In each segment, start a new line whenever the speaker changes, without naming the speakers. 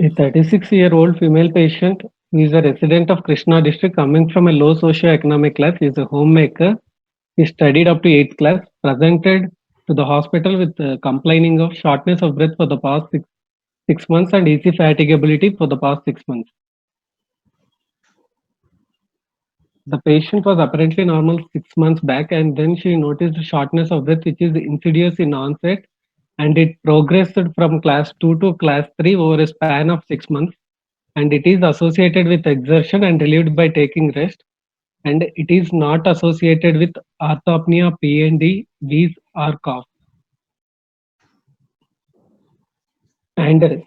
A 36-year-old female patient who is a resident of Krishna district coming from a low socio-economic class is a homemaker. He studied up to 8th class, presented to the hospital with complaining of shortness of breath for the past six months and easy fatigability for the past 6 months. The patient was apparently normal 6 months back, and then she noticed shortness of breath, which is insidious in onset, and it progressed from class 2 to class 3 over a span of 6 months, and it is associated with exertion and relieved by taking rest, and it is not associated with orthopnea, PND, wheeze, or cough. And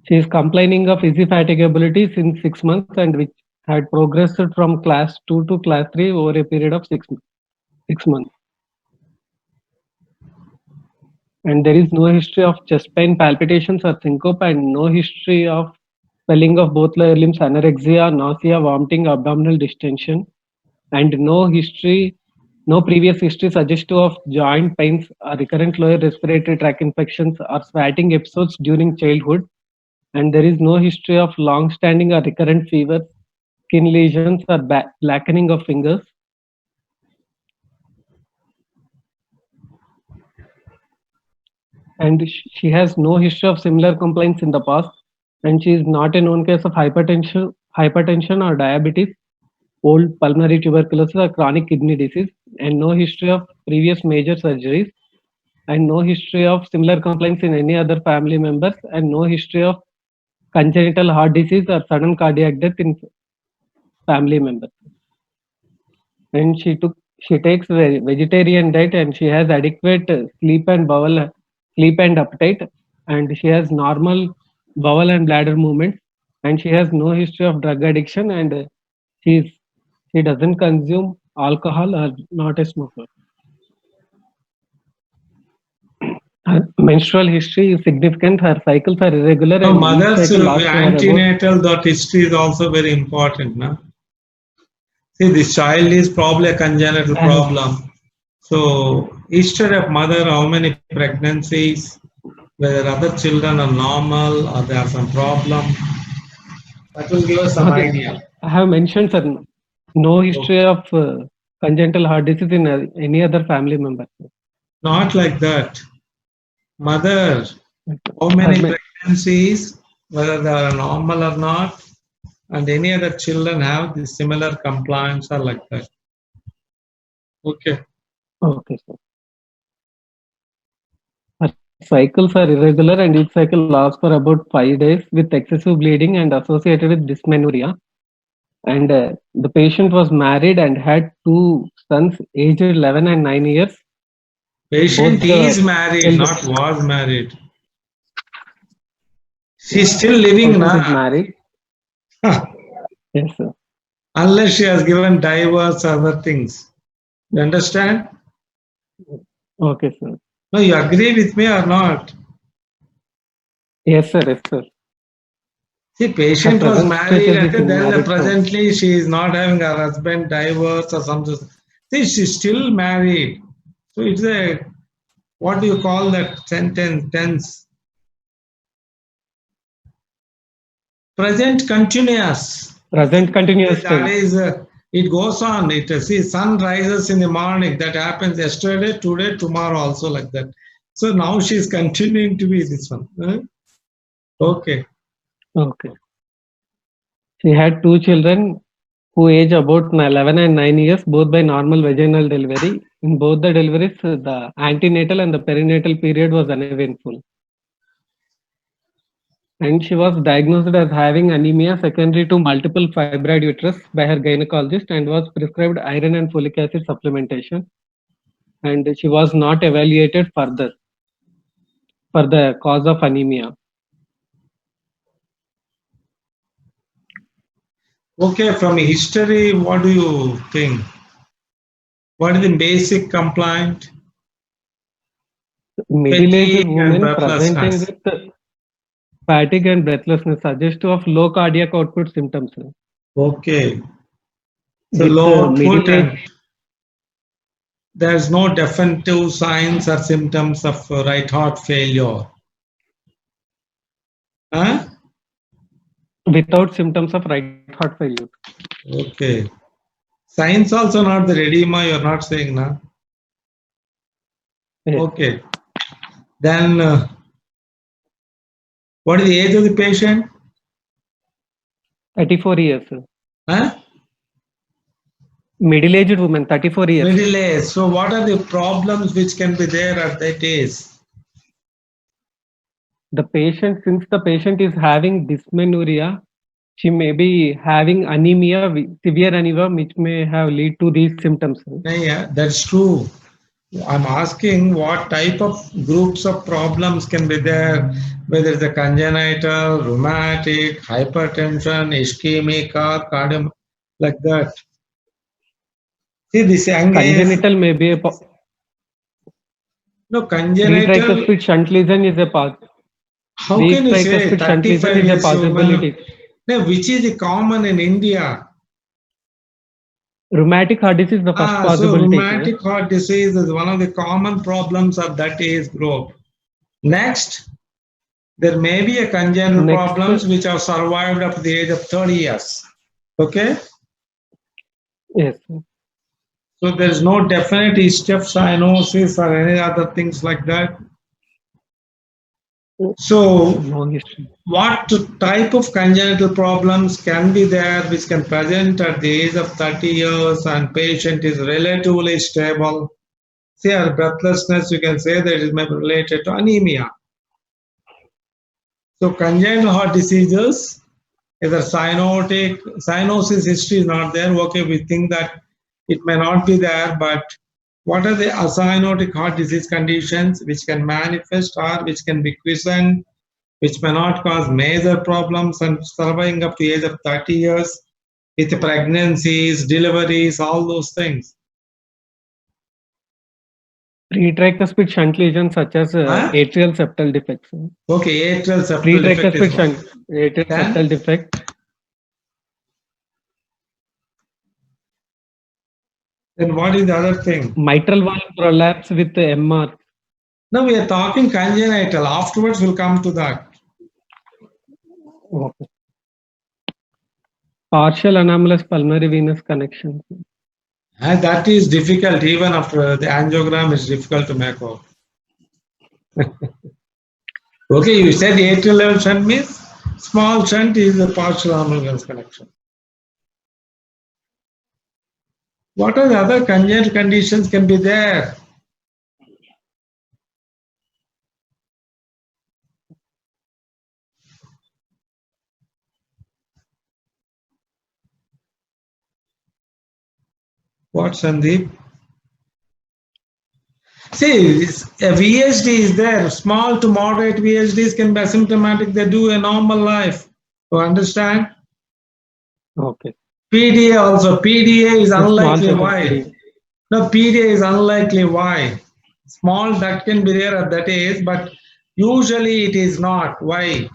she is complaining of easy fatigability since 6 months, and which had progressed from class 2 to class 3 over a period of 6 months. And there is no history of chest pain, palpitations, or syncope, and no history of swelling of both lower limbs, anorexia, nausea, vomiting, abdominal distension, and no previous history suggestive of joint pains or recurrent lower respiratory tract infections or sweating episodes during childhood. And there is no history of long-standing or recurrent fever, skin lesions, or blackening of fingers. And she has no history of similar complaints in the past, and she is not a known case of hypertension or diabetes, old pulmonary tuberculosis, or chronic kidney disease, and no history of previous major surgeries, and no history of similar complaints in any other family members, and no history of congenital heart disease or sudden cardiac death in family members. And she takes vegetarian diet, and she has adequate sleep and appetite, and she has normal bowel and bladder movements, and she has no history of drug addiction, and she doesn't consume alcohol or not a smoker. Her menstrual history is significant. Her cycles are irregular.
So mother's antenatal that history is also very important, no? See, this child is probably a congenital problem. So history of mother, how many pregnancies, whether other children are normal or there are some problem, that will give us some idea.
I have mentioned, sir, no history of congenital heart disease in any other family member.
Not like that. Mother, how many pregnancies, whether they are normal or not, and any other children have this similar compliance or like that. Okay.
Okay, sir. Her cycles are irregular, and each cycle lasts for about 5 days with excessive bleeding and associated with dysmenorrhea. And the patient was married and had 2 sons aged 11 and 9 years.
Patient is married, not was married. She's still living now.
Married. Yes, sir.
Unless she has given divorce, other things. You understand?
Okay, sir.
No, you agree with me or not?
Yes, sir. Yes, sir.
See, patient was married, and then presently she is not having her husband divorce or something. See, she's still married. So it's a, what do you call that sentence, tense? Present continuous.
Present continuous.
That is, it goes on. See, sun rises in the morning. That happens yesterday, today, tomorrow also like that. So now she is continuing to be this one. Okay.
Okay. She had 2 children who age about 11 and 9 years, both by normal vaginal delivery. In both the deliveries, the antenatal and the perinatal period was uneventful. And she was diagnosed as having anemia secondary to multiple fibroid uterus by her gynecologist and was prescribed iron and folic acid supplementation. And she was not evaluated further for the cause of anemia.
Okay, from history, what do you think? What is the basic complaint?
Middle-aged women presenting with fatigue and breathlessness, suggestive of low cardiac output symptoms.
Okay. So low output, and there's no definitive signs or symptoms of right heart failure. Huh?
without symptoms of right heart failure.
Okay. Signs also not the edema, you're not saying, na?
Yes.
Okay. Then, what is the age of the patient?
34 years.
Huh?
Middle-aged woman, 34 years.
Middle age. So, what are the problems which can be there at that age?
The patient, since the patient is having dysmenorrhea, she may be having anemia, severe anemia, which may have lead to these symptoms.
Yeah, that's true. I'm asking what type of groups of problems can be there, whether it's a congenital, rheumatic, hypertension, ischemic, or cardio, like that. See, this angle is
Congenital may be a
no congenital.
tricuspid shunt lesion is a part.
How can you say
Tricuspid shunt lesion
35
is a
years
possibility.
woman? No, which is the common in India?
Rheumatic heart disease is the first
So
possibility.
rheumatic heart disease is one of the common problems of that age group. Next, there may be a congenital problems which have survived up to the age of 30 years. Okay?
Yes.
So there is no definite history of cyanosis or any other things like that. So,
No history.
what type of congenital problems can be there which can present at the age of 30 years and patient is relatively stable? Say, our breathlessness, you can say that it may be related to anemia. So, congenital heart diseases, either cyanosis history is not there. Okay, we think that it may not be there, but what are the acyanotic heart disease conditions which can manifest or which can be quiescent, which may not cause major problems and surviving up to the age of 30 years with pregnancies, deliveries, all those things?
Pre-tricuspid shunt lesions such as atrial septal defects.
Okay, atrial septal
Pre-tricuspid shunt, atrial septal defect.
Then what is the other thing?
Mitral valve prolapse with the MR.
Now we are talking congenital. Afterwards, we'll come to that.
Okay. Partial anomalous pulmonary venous connection.
And that is difficult. Even after the angiogram, it's difficult to make out. Okay, you said atrial level shunt means small shunt is a partial anomalous venous connection. What are the other congenital conditions can be there? What, Sandeep? See, a VSD is there. Small to moderate VSDs can be asymptomatic. They do a normal life. You understand?
Okay.
PDA also. PDA is unlikely. Why?
PDA.
No, PDA is unlikely. Why? Small duct can be there at that age, but usually it is not. Why?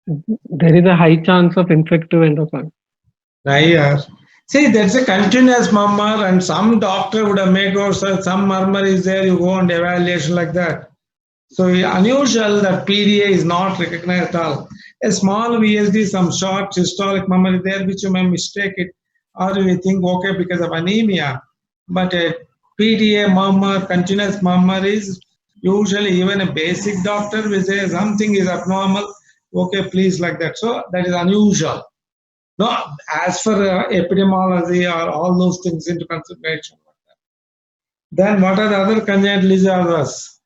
There is a high chance of infective endocarditis.
Yeah. See, that's a continuous murmur, and some doctor would have made out some murmur is there, you go on evaluation like that. So unusual that PDA is not recognized at all. A small VSD, some short systolic murmur is there, which you may mistake it, or you think, okay, because of anemia. But a PDA murmur, continuous murmur is usually even a basic doctor will say something is abnormal, okay, please, like that. So that is unusual. No, as for epidemiology or all those things into consideration. Then what are the other congenital disorders?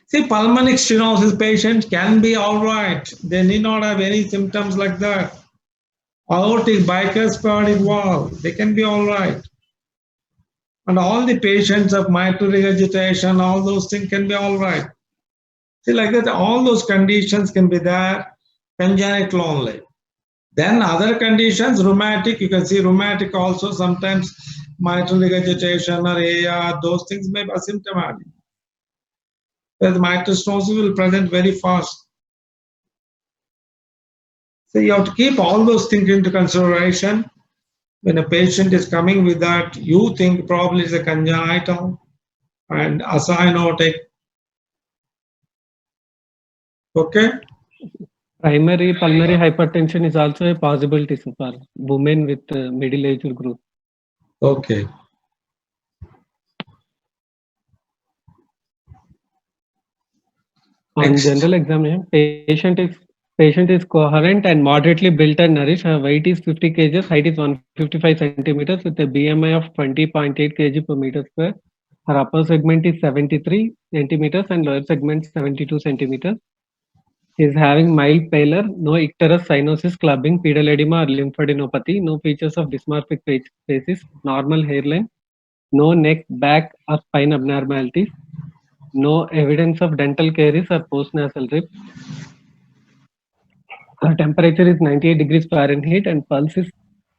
See, pulmonary stenosis patients can be all right. They need not have any symptoms like that. Aortic bicuspid valve, they can be all right. And all the patients of mitral regurgitation, all those things can be all right. See, like that, all those conditions can be there, congenital only. Then other conditions, rheumatic, you can see rheumatic also sometimes mitral regurgitation or AR, those things may be asymptomatic. But the mitral stenosis will present very fast. So you have to keep all those things into consideration. When a patient is coming with that, you think probably it's a congenital and acyanotic. Okay.
Primary pulmonary hypertension is also a possibility for women with middle age group.
Okay.
On
Next.
general examination, patient is coherent and moderately built and nourished. Her weight is 50 kg, height is 155 centimeters with a BMI of 20.8 kg per meter square. Her upper segment is 73 centimeters and lower segment 72 centimeters. She is having mild pallor, no icterus cyanosis, clubbing, pedal edema or lymphadenopathy, no features of dysmorphic faces, normal hairline, no neck, back or spine abnormalities, no evidence of dental caries or postnasal drip. Her temperature is 98 degrees Fahrenheit and pulse is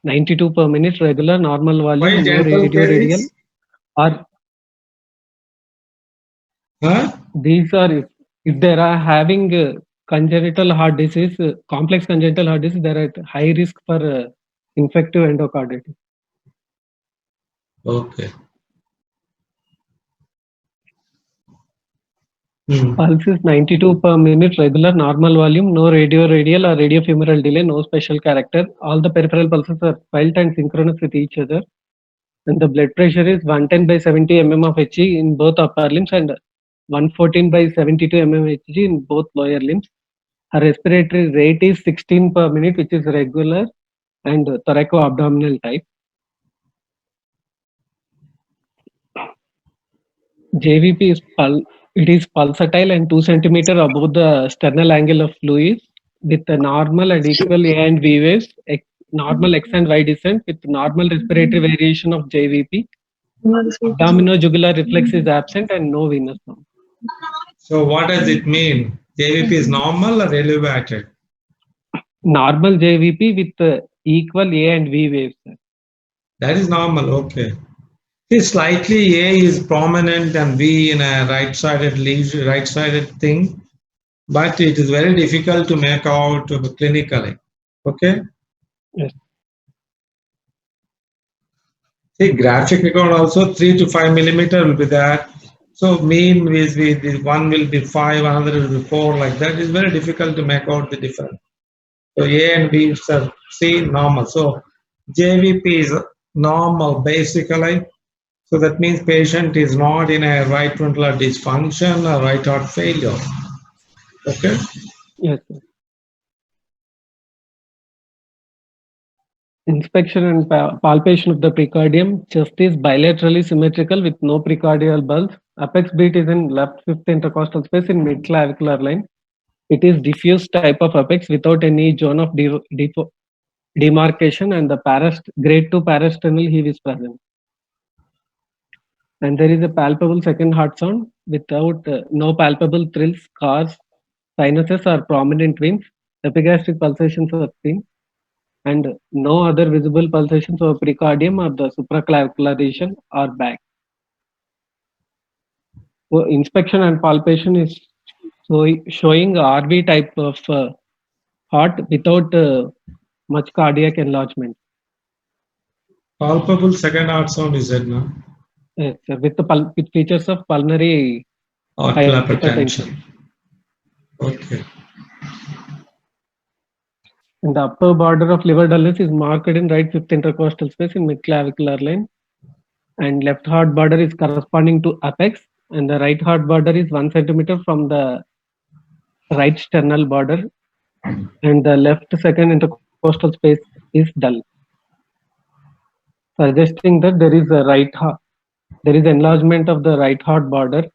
92 per minute, regular, normal
Why
volume, no
dental
radio radial.
caries?
Or
Huh?
these are if they are having congenital heart disease, complex congenital heart disease, they are at high risk for infective endocarditis.
Okay.
Pulse is 92 per minute, regular, normal volume, no radio radial or radiofemoral delay, no special character. All the peripheral pulses are felt and synchronous with each other. And the blood pressure is 110 by 70 mm of Hg in both upper limbs and 114 by 72 mm Hg in both lower limbs. Her respiratory rate is 16 per minute, which is regular and thoraco-abdominal type. JVP is pulsatile and 2 centimeter above the sternal angle of fluid with a normal and equal A and V waves, normal X and Y descent with normal respiratory variation of JVP. Abdominojugular reflex is absent and no venous sound.
So what does it mean? JVP is normal or elevated?
Normal JVP with equal A and V waves.
That is normal. Okay. See, slightly A is prominent and V in a right-sided thing, but it is very difficult to make out clinically. Okay.
Yes.
See, graphic record also 3 to 5 millimeter will be there. So mean is one will be 5, another will be 4, like that. It's very difficult to make out the difference. So A and B are C normal. So JVP is normal basically. So that means patient is not in a right ventricular dysfunction or right heart failure. Okay.
Yes. Sir. Inspection and palpation of the precardium. Chest is bilaterally symmetrical with no precardial bulge. Apex beat is in left fifth intercostal space in mid clavicular line. It is diffuse type of apex without any zone of demarcation, and the grade 2 parasternal heave is present. And there is a palpable second heart sound without no palpable thrills, scars, sinuses or prominent veins. Epigastric pulsations are seen, and no other visible pulsations of precardium or the supraclavicular region or back. So inspection and palpation is showing RV type of heart without much cardiac enlargement.
Palpable second heart sound is that now?
Yes, with features of pulmonary
hypertension. Okay.
And the upper border of liver dullness is marked in right fifth intercostal space in mid-clavicular line. And left heart border is corresponding to apex. And the right heart border is 1 centimeter from the right sternal border. And the left second intercostal space is dull, suggesting that there is enlargement of the right heart border.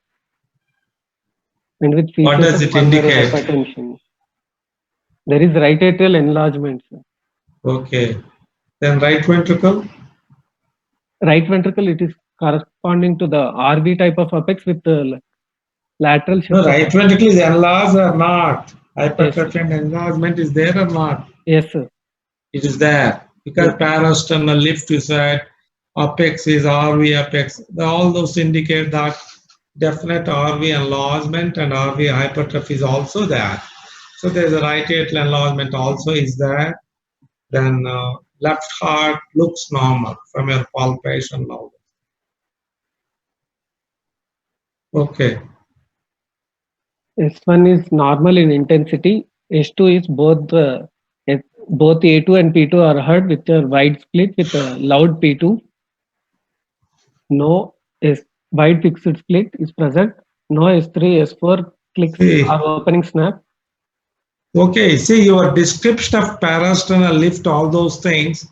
And with features
what does it indicate?
Hypertension. There is right atrial enlargement. Sir.
Okay. Then right ventricle?
Right ventricle, it is corresponding to the RV type of apex with the lateral shift.
No, right ventricle is enlarged or not? Hypertrophy and enlargement is there or not?
Yes, sir.
It is there. Because parasternal lift you said, apex is RV apex. All those indicate that definite RV enlargement and RV hypertrophy is also there. So there is a right atrial enlargement also is there. Then left heart looks normal from your palpation now. Okay.
S1 is normal in intensity. S2 is both A2 and P2 are heard with a wide split with a loud P2. No wide fixed split is present. No S3, S4 clicks
See.
are opening snap.
Okay, see your description of parasternal lift, all those things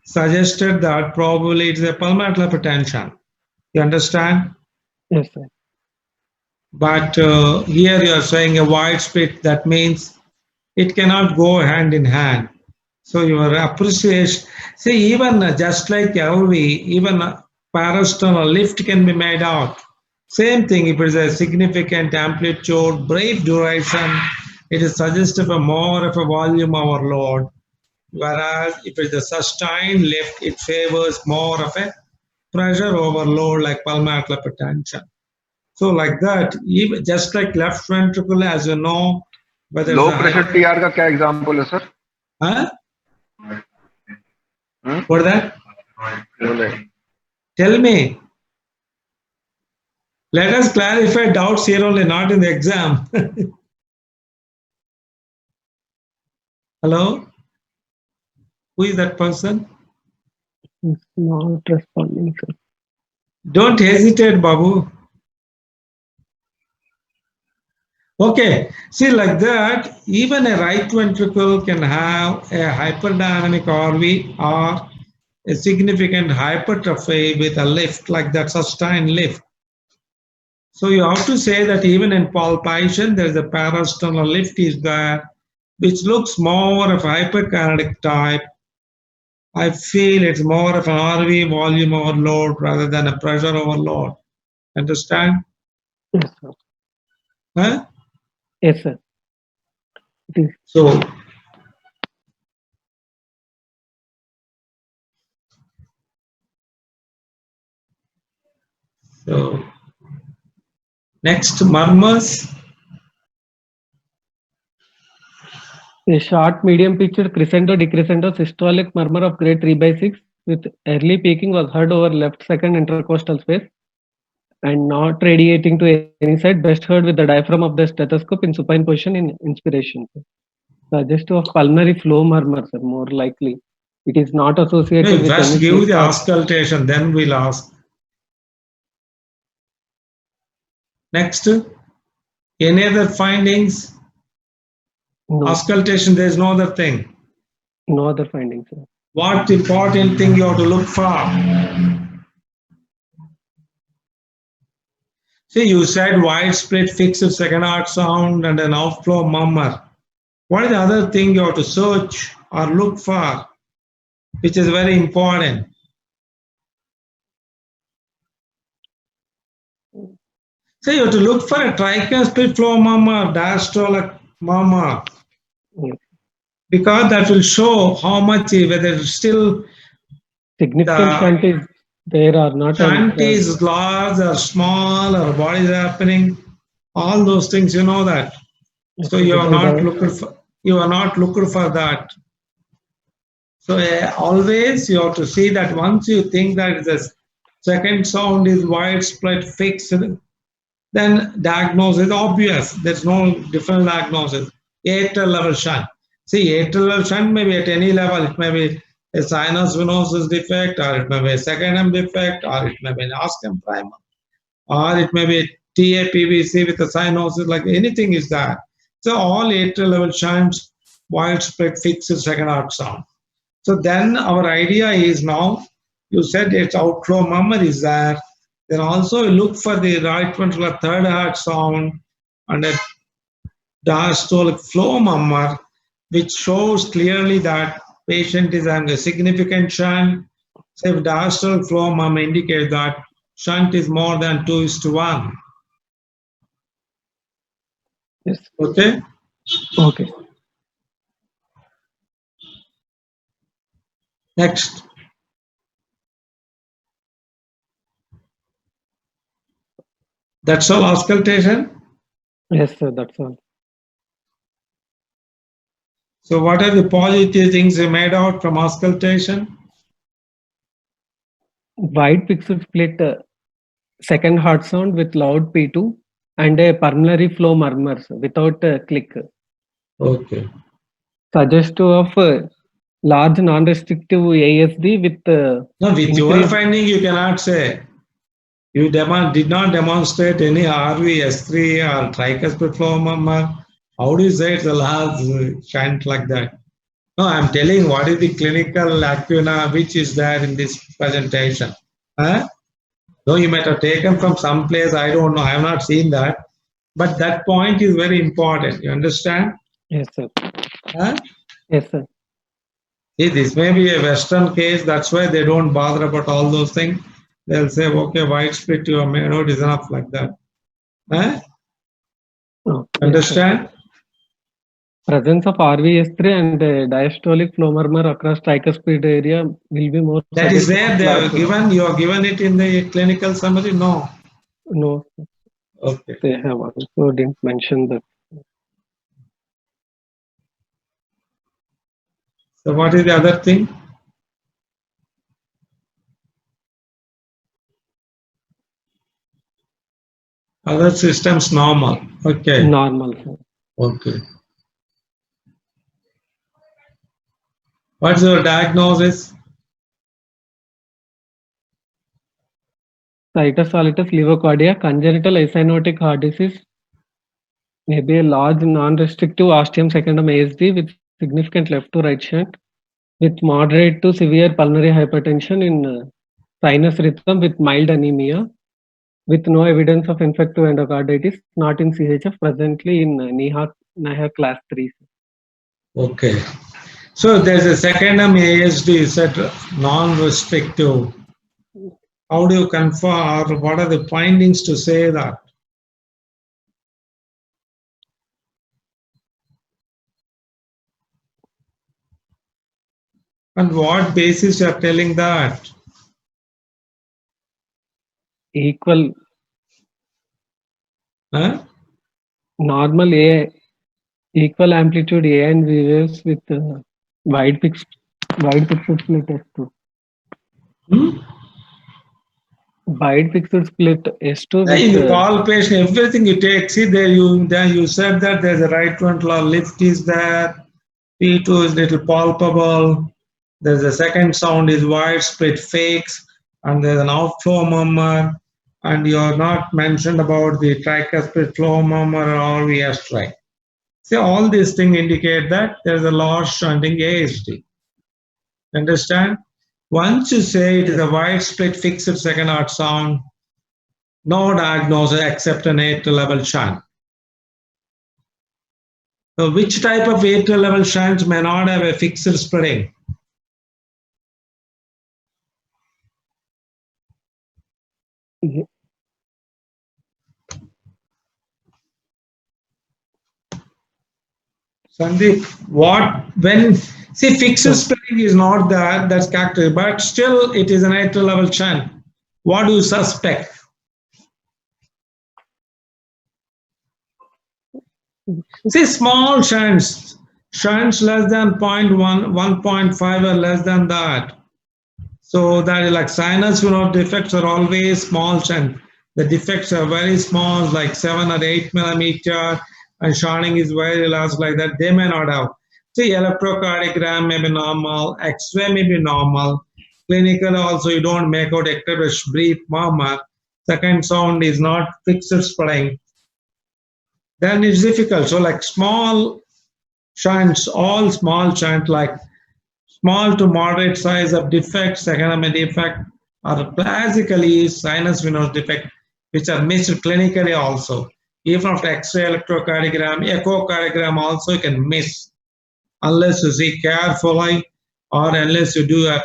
suggested that probably it's a pulmonary hypertension. You understand?
Yes, sir.
But here you are saying a wide split, that means it cannot go hand in hand. So your appreciation, see, even just like LV, even parasternal lift can be made out. Same thing, if it is a significant amplitude, brief duration, it is suggestive of more of a volume overload. Whereas if it is a sustained lift, it favors more of a pressure overload like pulmonary hypertension. So like that, even just like left ventricle, as you know, whether
low pressure TR का क्या example है sir?
Huh? What is that? Tell me. Let us clarify doubts here only, not in the exam. Hello? Who is that person?
It's not responding, sir.
Don't hesitate, Babu. Okay, see, like that, even a right ventricle can have a hyperdynamic RV or a significant hypertrophy with a lift, like that sustained lift. So you have to say that even in palpation, there is a parasternal lift is there, which looks more of a hyperkinetic type. I feel it's more of an RV volume overload rather than a pressure overload. Understand?
Yes, sir.
Huh?
Yes, sir. It is.
So, next, murmurs.
A short, medium pitched crescendo decrescendo systolic murmur of grade 3/6 with early peaking was heard over left second intercostal space and not radiating to any side, best heard with the diaphragm of the stethoscope in supine position in inspiration. Suggestive of pulmonary flow murmur, sir, more likely. It is not associated with
First
any
give the
sleep or-
auscultation, then we'll ask. Next, any other findings?
No,
Auscultation, there is no other thing.
no other findings, sir.
What important thing you have to look for? See, you said wide split fixed second heart sound and an outflow murmur. What is the other thing you have to search or look for, which is very important? So you have to look for a tricuspid flow murmur, diastolic murmur,
Yes.
because that will show how much, whether it's still
Significant shunt is there or not.
shunt is large or small or what is happening. All those things, you know that. So you are not looking for that. So always you have to see that once you think that the second sound is widespread fixed, then diagnosis is obvious. There's no different diagnosis. Atrial level shunt. See, atrial level shunt may be at any level. It may be a sinus venosus defect, or it may be a second defect, or it may be an ostium primer, or it may be a TAPVC with a cyanosis, like anything is that. So all atrial level shunts, widespread fixed second heart sound. So then our idea is now, you said it's outflow murmur is there. Then also look for the right ventricular third heart sound and a diastolic flow murmur, which shows clearly that patient is having a significant shunt. So if diastolic flow murmur indicates that shunt is more than 2:1.
Yes.
Okay?
Okay.
Next. That's all auscultation?
Yes, sir, that's all.
So what are the positive things you made out from auscultation?
Wide fixed split second heart sound with loud P2 and a pulmonary flow murmurs without click.
Okay.
Suggestive of large non-restrictive ASD with
No, with your
increased-
finding, you cannot say. You did not demonstrate any RVS3 or tricuspid flow murmur. How do you say it's a large shunt like that? No, I'm telling what is the clinical lacuna which is there in this presentation. Huh? No, you might have taken from some place, I don't know, I have not seen that. But that point is very important. You understand?
Yes, sir.
Huh?
Yes, sir.
See, this may be a Western case, that's why they don't bother about all those things. They'll say, okay, wide split, you may know it is enough like that. Huh?
Oh, yes,
Understand?
sir. Presence of RVS3 and diastolic flow murmur across tricuspid area will be more.
That is there, they have
suggestive.
given, you have given it in the clinical summary? No.
No,
Okay.
they have also didn't mention that.
So what is the other thing? Other systems normal. Okay.
Normal, sir.
Okay. What's your diagnosis?
Cytosolitis levocardia, congenital acyanotic heart disease, maybe a large non-restrictive ostium secundum ASD with significant left to right shunt, with moderate to severe pulmonary hypertension in sinus rhythm with mild anemia, with no evidence of infective endocarditis, not in CHF, presently in NIHA class 3.
Okay. So there's a secondum ASD set non-restrictive. How do you confirm, or what are the findings to say that? And what basis you are telling that?
Equal
Huh?
normal A, equal amplitude A and V waves with wide fixed split S2. Wide fixed split S2 with
In the palpation, everything you take, see there you said that there's a right ventricular lift is there, P2 is little palpable, there's a second sound is wide split fakes, and there's an outflow murmur, and you're not mentioned about the tricuspid flow murmur or RVS tract. See, all these things indicate that there's a large shunting ASD. Understand? Once you say it is a wide split fixed second heart sound, no diagnosis except an atrial level shunt. So which type of atrial level shunts may not have a fixed spreading? Sandeep, see fixed spreading is not that, that's characteristic, but still it is an atrial level shunt. What do you suspect? See, small shunts less than 0.1, 1.5 or less than that. So that is like sinus venous defects are always small shunt. The defects are very small, like 7 or 8 millimeter, and shunting is very large like that. They may not have. See, electrocardiogram may be normal, X-ray may be normal. Clinical also, you don't make out except a brief murmur. Second sound is not fixed spreading. Then it's difficult. So like small shunts, all small shunt, like small to moderate size of defect, secondary defect, or classically sinus venous defect, which are missed clinically also. Even after X-ray, electrocardiogram, echocardiogram also you can miss unless you see carefully or unless you do a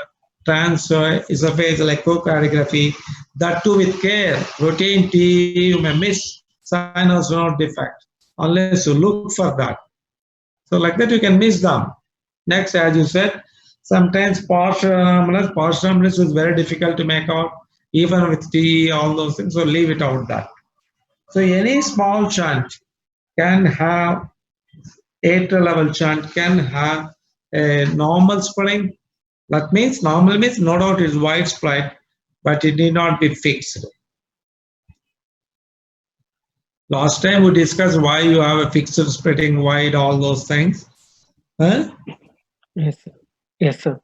transesophageal echocardiography. That too with care. Routine TE, you may miss sinus venous defect unless you look for that. So like that you can miss them. Next, as you said, sometimes partial anomalous is very difficult to make out, even with TE, all those things, so leave it out that. So any small shunt can have, atrial level shunt can have a normal spreading. That means, normal means no doubt it is widespread, but it need not be fixed. Last time we discussed why you have a fixed splitting wide, all those things. Huh?
Yes, sir. Yes, sir.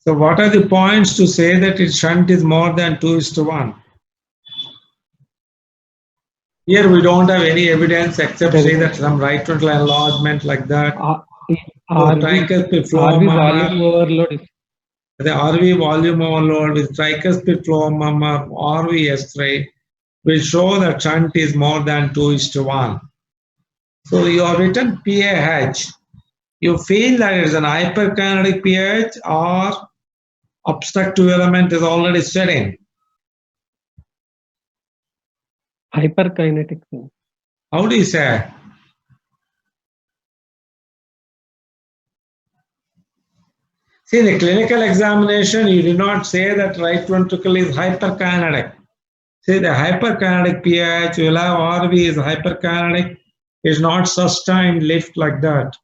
So what are the points to say that its shunt is more than 2:1? Here we don't have any evidence except say that some right ventricular enlargement like that. Tricuspid flow
volume overload is
the RV volume overload with tricuspid flow murmur RVS3 will show that shunt is more than 2:1. So you have written PAH. You feel that it is an hyperkinetic PAH or obstructive element is already setting.
hyperkinetic. Sir.
How do you say? See, the clinical examination, you do not say that right ventricle is hyperkinetic. See, the hyperkinetic PAH will have RV is hyperkinetic, is not sustained lift like that.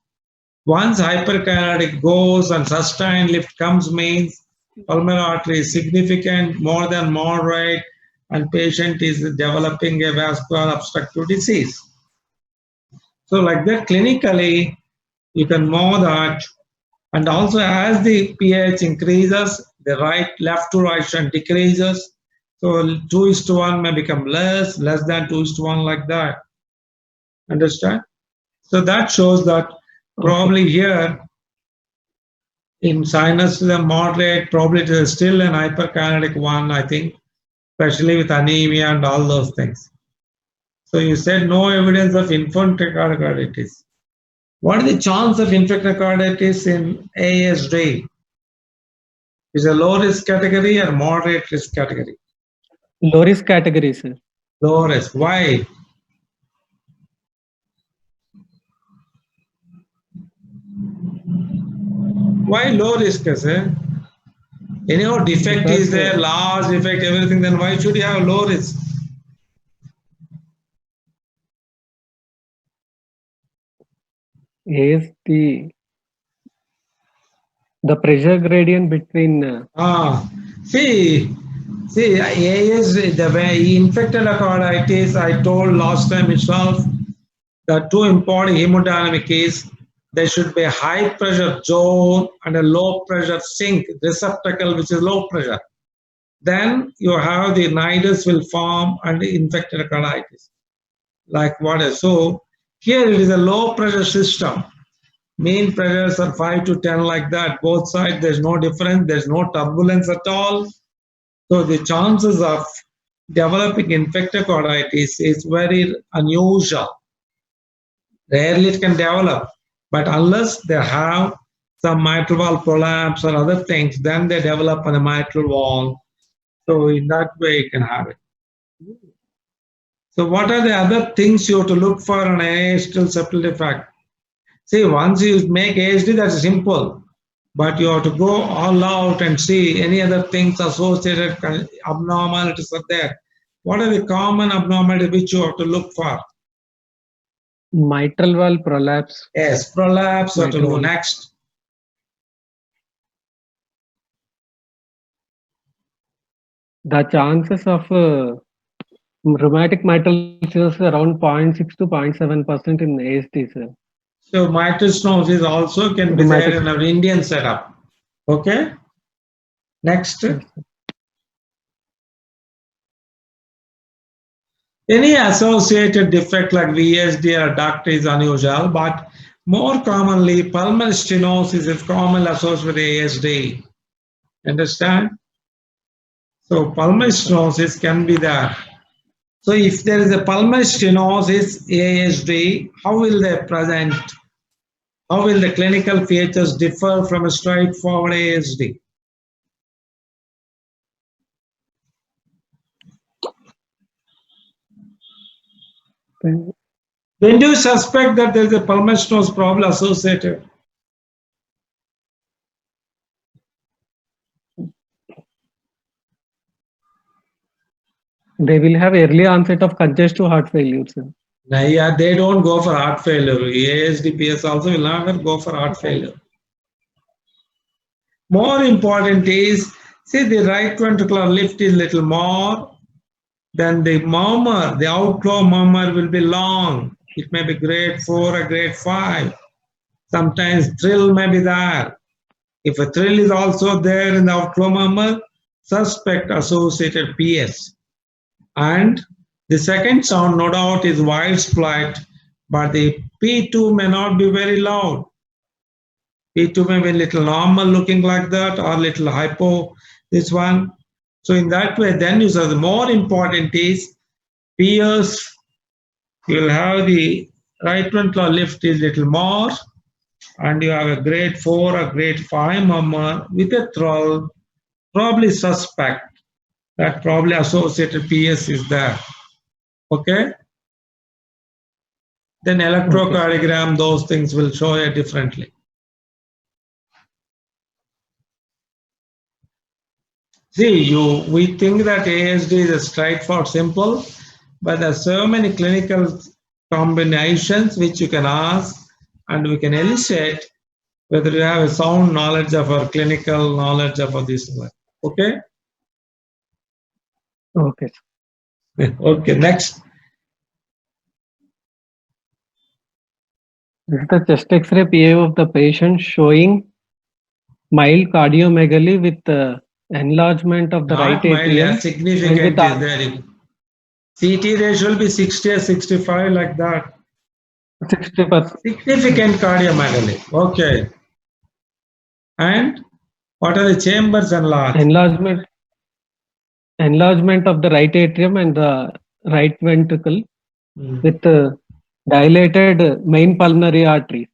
Once hyperkinetic goes and sustained lift comes means pulmonary artery is significant, more than moderate, and patient is developing a vascular obstructive disease. So like that, clinically, you can know that. And also as the pH increases, the left to right shunt decreases. So 2:1 may become less than 2:1 like that. Understand? So that shows that probably here in sinus the moderate, probably it is still an hyperkinetic one, I think, especially with anemia and all those things. So you said no evidence of infantile carditis. What is the chance of infantile carditis in ASD? Is a low risk category or moderate risk category?
Low risk category, sir.
Low risk. Why? Why low risk, sir? Anyhow, defect
Because,
is there, large defect, everything, then why should you have low risk?
is the pressure gradient between
See, AS, the way infected carditis, I told last time itself, the two important hemodynamic is there should be a high pressure zone and a low pressure sink receptacle which is low pressure. Then you have the nidus will form and infected carditis. Like what is so here it is a low pressure system. Mean pressures are 5 to 10 like that. Both sides there's no difference. There's no turbulence at all. So the chances of developing infected carditis is very unusual. Rarely it can develop, but unless they have some mitral valve prolapse or other things, then they develop on a mitral valve. So in that way, you can have it. So what are the other things you have to look for on atrial septal defect? See, once you make ASD, that's simple. But you have to go all out and see any other things associated abnormalities are there. What are the common abnormalities which you have to look for?
mitral valve prolapse.
Yes, prolapse or to go next.
The chances of rheumatic mitral stenosis around 0.6 to 0.7% in ASD, sir.
So mitral stenosis also can be there in our Indian setup. Okay. Next.
Yes,
any associated defect like VSD or duct is unusual, but more commonly pulmonary stenosis is commonly associated with ASD. Understand? So pulmonary stenosis can be there. So if there is a pulmonary stenosis ASD, how will they present? How will the clinical features differ from a straightforward ASD? When do you suspect that there is a pulmonary stenosis problem associated?
They will have early onset of congestive heart failure, sir.
Yeah, they don't go for heart failure. ASDPS also will never go for heart failure. More important is, see the right ventricular lift is little more then the murmur, the outflow murmur will be long. It may be grade 4 or grade 5. Sometimes thrill may be there. If a thrill is also there in the outflow murmur, suspect associated PS. And the second sound, no doubt, is wide split, but the P2 may not be very loud. P2 may be a little normal looking like that or little hypo, this one. So in that way, then you say the more important is PS, you will have the right ventral lift is little more, and you have a grade 4 or grade 5 murmur with a thrill, probably suspect that probably associated PS is there. Okay? Then electrocardiogram, those things will show you differently. See, we think that ASD is a straightforward, simple, but there are so many clinical combinations which you can ask and we can elicit whether you have a sound knowledge of our clinical knowledge of this one. Okay?
Okay.
Okay, next.
This is the chest X-ray PA of the patient showing mild cardiomegaly with enlargement of the right atrium.
Significant is there. CT ratio will be 60 or 65 like that.
60%.
Significant cardiomegaly. Okay. And what are the chambers enlarged?
Enlargement of the right atrium and the right ventricle with dilated main pulmonary arteries.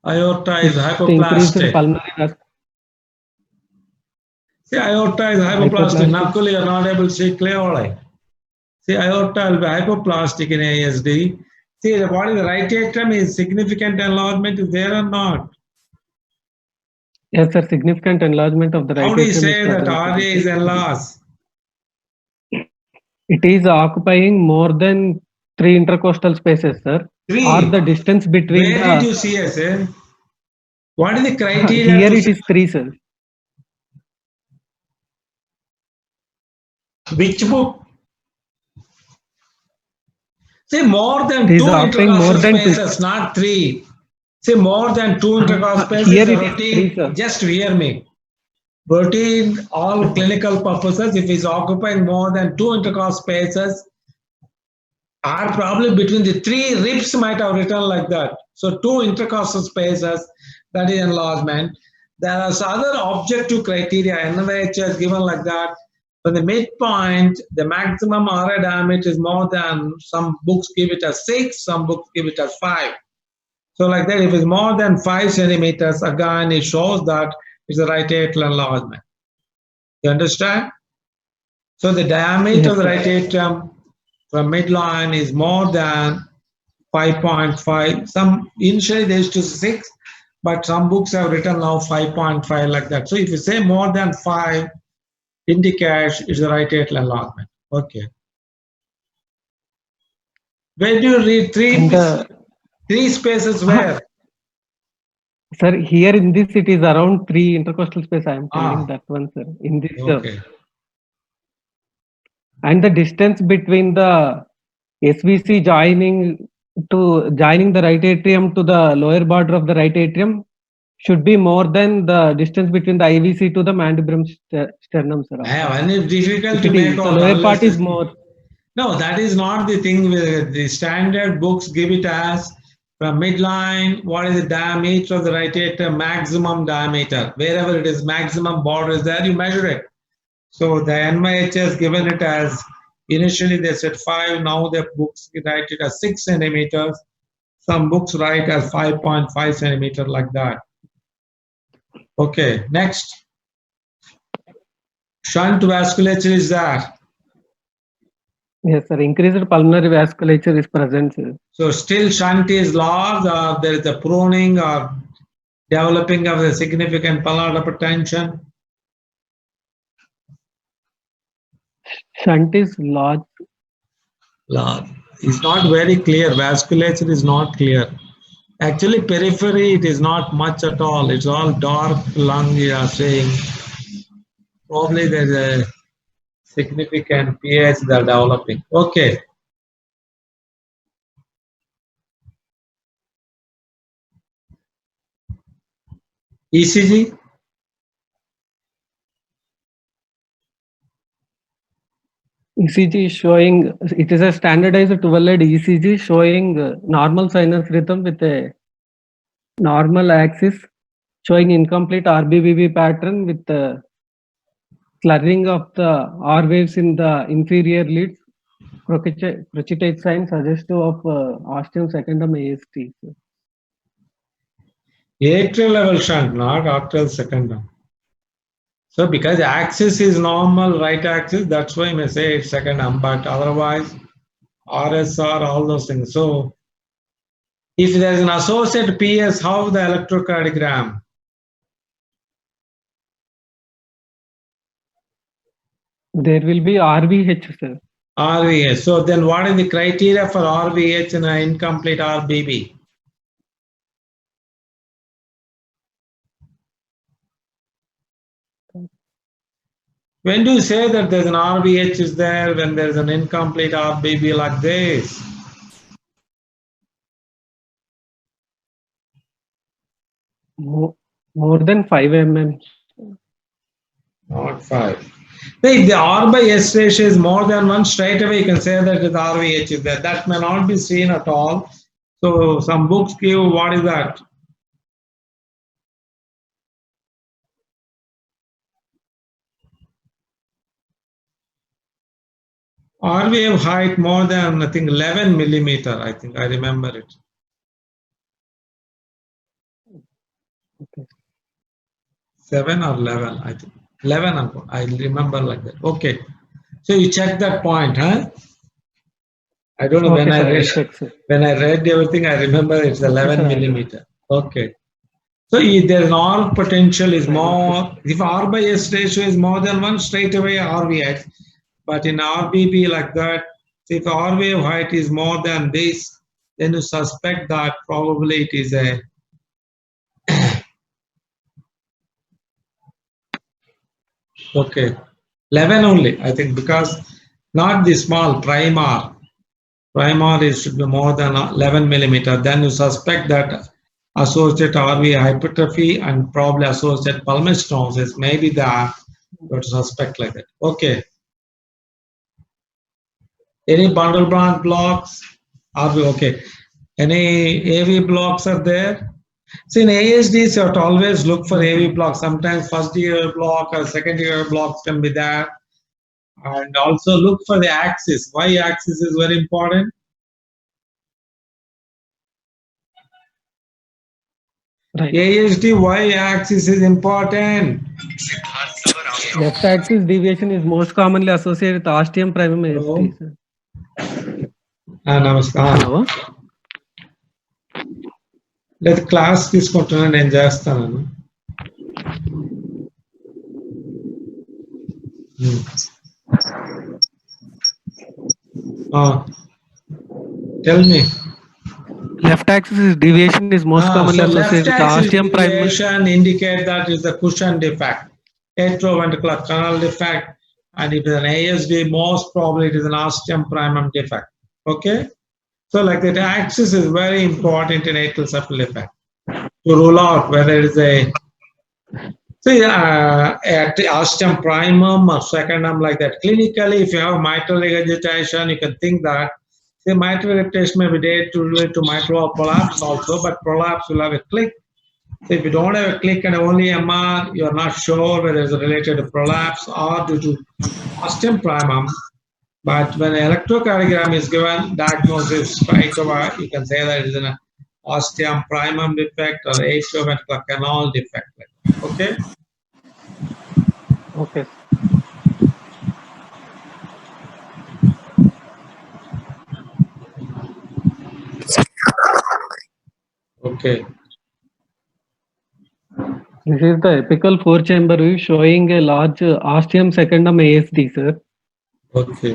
Aorta is hypoplastic. See, aorta is hypoplastic. Knuckle, you are not able to see clearly. See, aorta will be hypoplastic in ASD. See, what is the right atrium is significant enlargement is there or not?
Yes, sir. Significant enlargement of the right atrium.
How do you say that RA is enlarged?
It is occupying more than 3 intercostal spaces, sir.
3.
Or the distance between.
Where did you see it, sir? What is the criteria?
Here it is 3, sir.
Which book? Say more than 2 intercostal spaces, not 3. Say more than 2 intercostal spaces.
Here it is 3,
just hear me. Routine, all clinical purposes, if it's occupying more than 2 intercostal spaces, or probably between the 3 ribs might have written like that. So 2 intercostal spaces, that is enlargement. There are other objective criteria, NIH has given like that. For the midpoint, the maximum RA diameter is more than, some books give it as 6, some books give it as 5. So like that, if it's more than 5 centimeters, again, it shows that it's a right atrial enlargement. You understand? So the diameter of the right atrium from midline is more than 5.5. Some initially they used to 6, but some books have written now 5.5 like that. So if you say more than 5, indicates it's a right atrial enlargement. Okay. Where do you read 3 spaces where?
Sir, here in this it is around 3 intercostal space. I am telling that one, sir. In this.
Okay.
And the distance between the SVC joining the right atrium to the lower border of the right atrium should be more than the distance between the IVC to the mandibular sternum, sir.
And it's difficult to make out.
The lower part is more.
No, that is not the thing. The standard books give it as from midline, what is the diameter of the right atrium, maximum diameter. Wherever it is maximum border is there, you measure it. So the NIH has given it as, initially they said 5, now the books write it as 6 centimeters. Some books write as 5.5 centimeter like that. Okay, next. Shunt vasculature is there.
Yes, sir. Increased pulmonary vasculature is present, sir.
So still shunt is large, or there is a pruning or developing of a significant pulmonary hypertension?
Shunt is large.
Large. It's not very clear. Vasculature is not clear. Actually, periphery, it is not much at all. It's all dark lung, you are saying. Probably there's a significant PAs that are developing. Okay. ECG?
ECG is showing, it is a standardized 12-lead ECG showing normal sinus rhythm with a normal axis, showing incomplete RBBB pattern with the slurring of the R waves in the inferior leads. Crochetite sign suggestive of ostium secundum ASD.
Atrial level shunt, not arterial secundum. So because axis is normal, right axis, that's why I may say it's secondum, but otherwise RSR, all those things. So if there is an associated PS, how the electrocardiogram?
There will be RVH, sir.
RVH. So then what is the criteria for RVH in an incomplete RBB? When do you say that there's an RVH is there when there's an incomplete RBB like this?
More than 5 mm.
Not 5. If the R by S ratio is more than 1, straight away you can say that the RVH is there. That may not be seen at all. So some books give, what is that? R wave height more than, I think, 11 millimeter. I think I remember it.
Okay.
7 or 11, I think. 11, I remember like that. Okay. So you check that point, huh? I don't know,
Okay,
when I read everything, I remember it's 11 millimeter. Okay. So if there's an R potential is more, if R by S ratio is more than 1, straight away RVH. But in RBB like that, if R wave height is more than this, then you suspect that probably it is a okay, 11 only, I think, because not the small prime R. Prime R is should be more than 11 millimeter. Then you suspect that associated RV hypertrophy and probably associated pulmonary stenosis. Maybe that you have to suspect like that. Okay. Any bundle branch blocks? Are we okay? Any AV blocks are there? So in ASDs, you have to always look for AV blocks. Sometimes first year block or second year blocks can be there. And also look for the axis. Y axis is very important.
Right.
ASD Y axis is important.
Left axis deviation is most commonly associated with ostium primum ASD. Sir.
Namaskar.
Hello.
Let class తీసుకుంటున్నా నేను చేస్తాను. Tell me.
Left axis deviation is most commonly associated with ostium primum.
Left axis deviation indicate that is the cushion defect, atrioventricular canal defect, and if it is an ASD, most probably it is an ostium primum defect. Okay? So like that axis is very important in atrial septal defect to rule out whether it is a ostium primum or secundum like that. Clinically, if you have mitral regurgitation, you can think that the mitral regurgitation may be related to mitral prolapse also, but prolapse will have a click. So if you don't have a click and only MR, you are not sure whether it's related to prolapse or due to ostium primum. But when electrocardiogram is given, diagnosis straight away, you can say that it is an ostium primum defect or atrioventricular canal defect. Okay?
Okay.
Okay.
This is the apical four-chamber view showing a large ostium secundum ASD, sir.
Okay.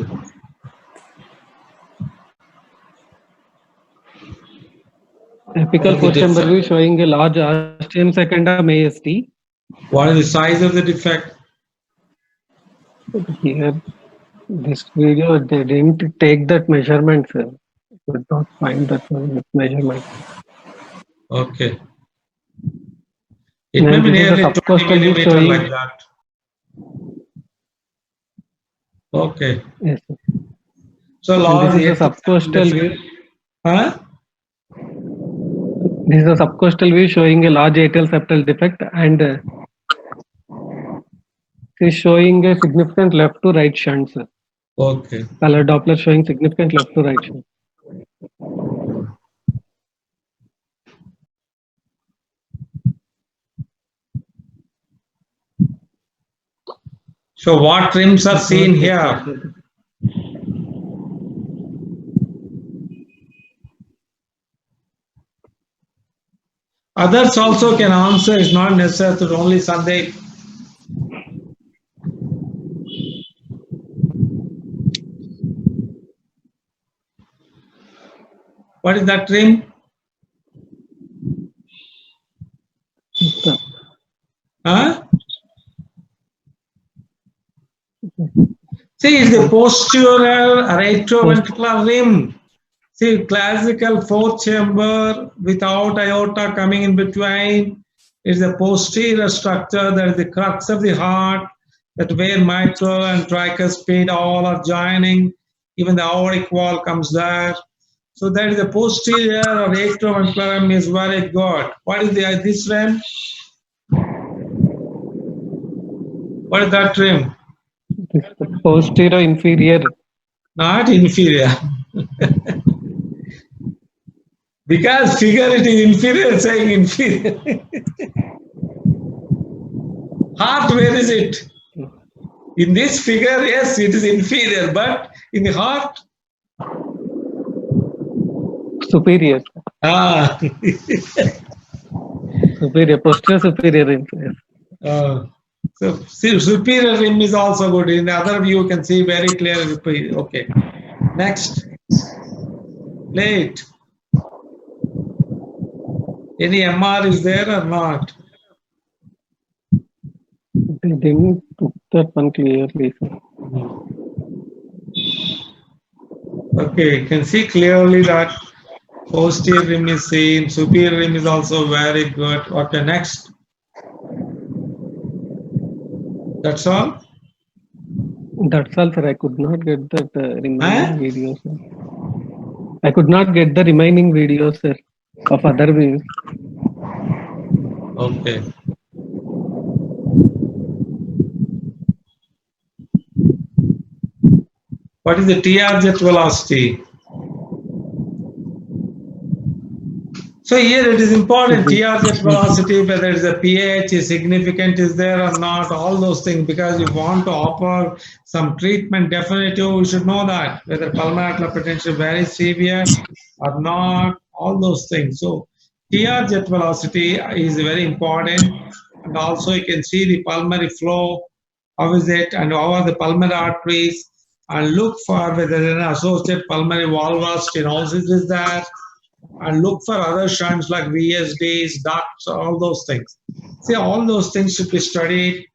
Apical four-chamber view showing a large ostium secundum ASD.
What is the size of the defect?
Here, This video, they didn't take that measurement, sir. Could not find that measurement.
Okay. It may
And
be
this is a
nearly 20
subcostal view
millimeter
showing.
like that. Okay.
Yes, sir.
So
And
large.
this is a subcostal view.
Huh?
This is a subcostal view showing a large atrial septal defect, and it is showing a significant left to right shunt, sir.
Okay.
Color Doppler showing significant left to right shunt.
So what trims are seen here? Others also can answer. It's not necessary to only Sunday. What is that trim? Huh? See, it's the posterior retroventricular rim. See, classical fourth chamber without aorta coming in between. It's the posterior structure that is the crux of the heart, that where mitral and tricuspid all are joining. Even the aortic wall comes there. So that is the posterior or retroventricular rim is very good. What is this rim? What is that rim?
Posterior inferior.
Not inferior. Because figure it is inferior, saying inferior. Heart, where is it? In this figure, yes, it is inferior, but in the heart?
Superior.
Ah.
Superior, posterior superior inferior.
So superior rim is also good. In the other view, you can see very clearly. Okay. Next. Late. Any MR is there or not?
They didn't put that one clearly.
Okay, you can see clearly that posterior rim is seen, superior rim is also very good. Okay, next. That's all?
That's all, sir. I could not get that remaining videos. Sir. I could not get the remaining videos, sir, of other views.
Okay. What is the TR jet velocity? So here it is important, TR jet velocity, whether it is a pH is significant is there or not, all those things, because you want to offer some treatment definitive, you should know that, whether pulmonary arterial hypertension is very severe or not, all those things. So TR jet velocity is very important, and also you can see the pulmonary flow, how is it, and how are the pulmonary arteries, and look for whether there is an associated pulmonary valvular stenosis is there, and look for other shunts like VSDs, ducts, all those things. See, all those things should be studied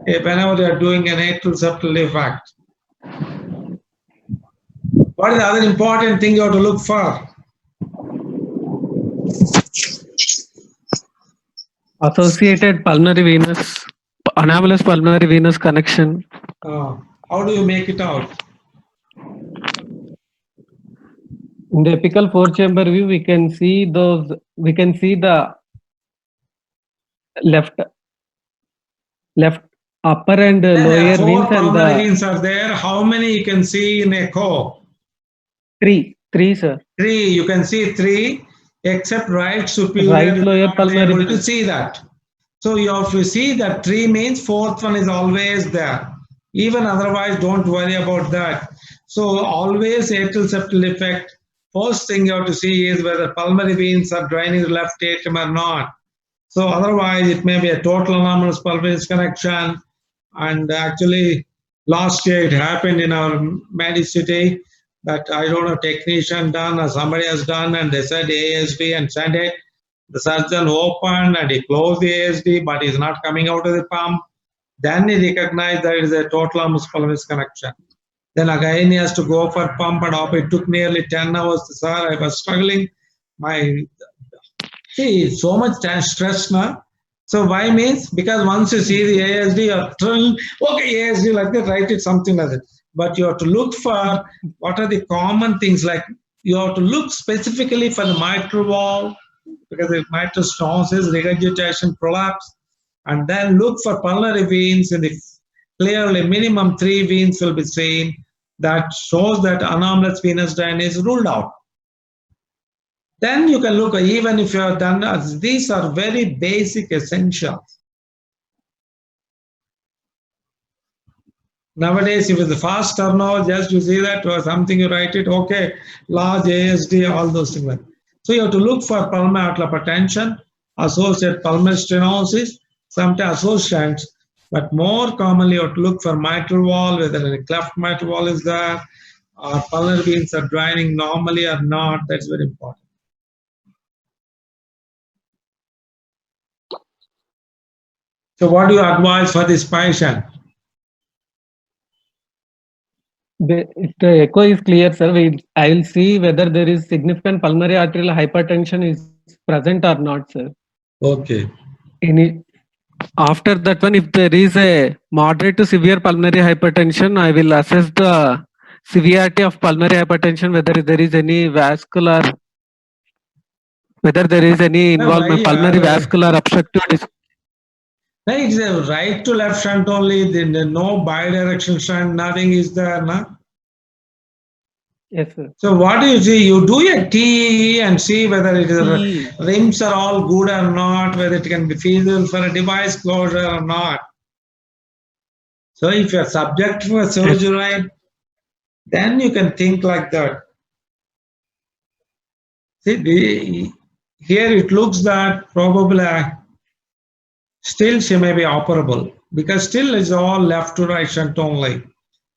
whenever they are doing an atrial septal defect. What is the other important thing you have to look for?
Associated pulmonary venous, anomalous pulmonary venous connection.
How do you make it out?
In the apical four-chamber view, we can see those. We can see the left upper and lower
Four
veins, and
pulmonary
the
veins are there. How many you can see in echo?
three, sir.
Three. You can see three, except right superior.
Right lower pulmonary.
Able to see that. So you have to see that three means fourth one is always there. Even otherwise, don't worry about that. So always atrial septal defect. First thing you have to see is whether pulmonary veins are draining the left atrium or not. So otherwise, it may be a total anomalous pulmonary connection. And actually, last year it happened in our Medicity that I don't know, technician done or somebody has done, and they said ASD and sent it. The surgeon opened and he closed the ASD, but he's not coming out of the pump. Then he recognized that it is a total anomalous pulmonary connection. Then again he has to go for pump and op. It took nearly 10 hours. Sir, I was struggling. See, so much stress now. So why means? Because once you see the ASD, you're thrilled, okay, ASD like that, write it something like that. But you have to look for what are the common things, like you have to look specifically for the mitral valve, because the mitral stenosis, regurgitation, prolapse, and then look for pulmonary veins. In the clearly minimum 3 veins will be seen. That shows that anomalous venous drainage is ruled out. Then you can look, even if you have done, these are very basic essentials. Nowadays, if it's a fast turnover, just you see that or something, you write it, okay, large ASD, all those things. So you have to look for pulmonary arterial hypertension, associated pulmonary stenosis, sometimes associations, but more commonly you have to look for mitral valve, whether a cleft mitral valve is there, or pulmonary veins are draining normally or not. That's very important. So what do you advise for this patient?
If the echo is clear, sir, I will see whether there is significant pulmonary arterial hypertension is present or not, sir.
Okay.
After that one, if there is a moderate to severe pulmonary hypertension, I will assess the severity of pulmonary hypertension, whether there is any vascular, whether there is any involvement, pulmonary vascular obstructive disease.
It's a right to left shunt only, then no bidirectional shunt, nothing is there, no?
Yes, sir.
So what do you see? You do a TE and see whether it is rims are all good or not, whether it can be feasible for a device closure or not. So if you are subject to a surgery, then you can think like that. See, here it looks that probably still she may be operable, because still it's all left to right shunt only.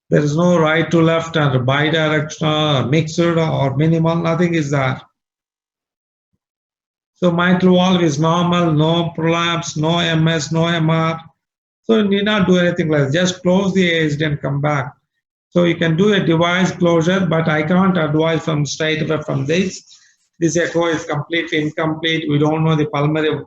There is no right to left and bidirectional or mixed or minimal, nothing is there. So mitral valve is normal, no prolapse, no MS, no MR. So you need not do anything like that. Just close the ASD and come back. So you can do a device closure, but I can't advise from straight away from this. This echo is completely incomplete. We don't know the pulmonary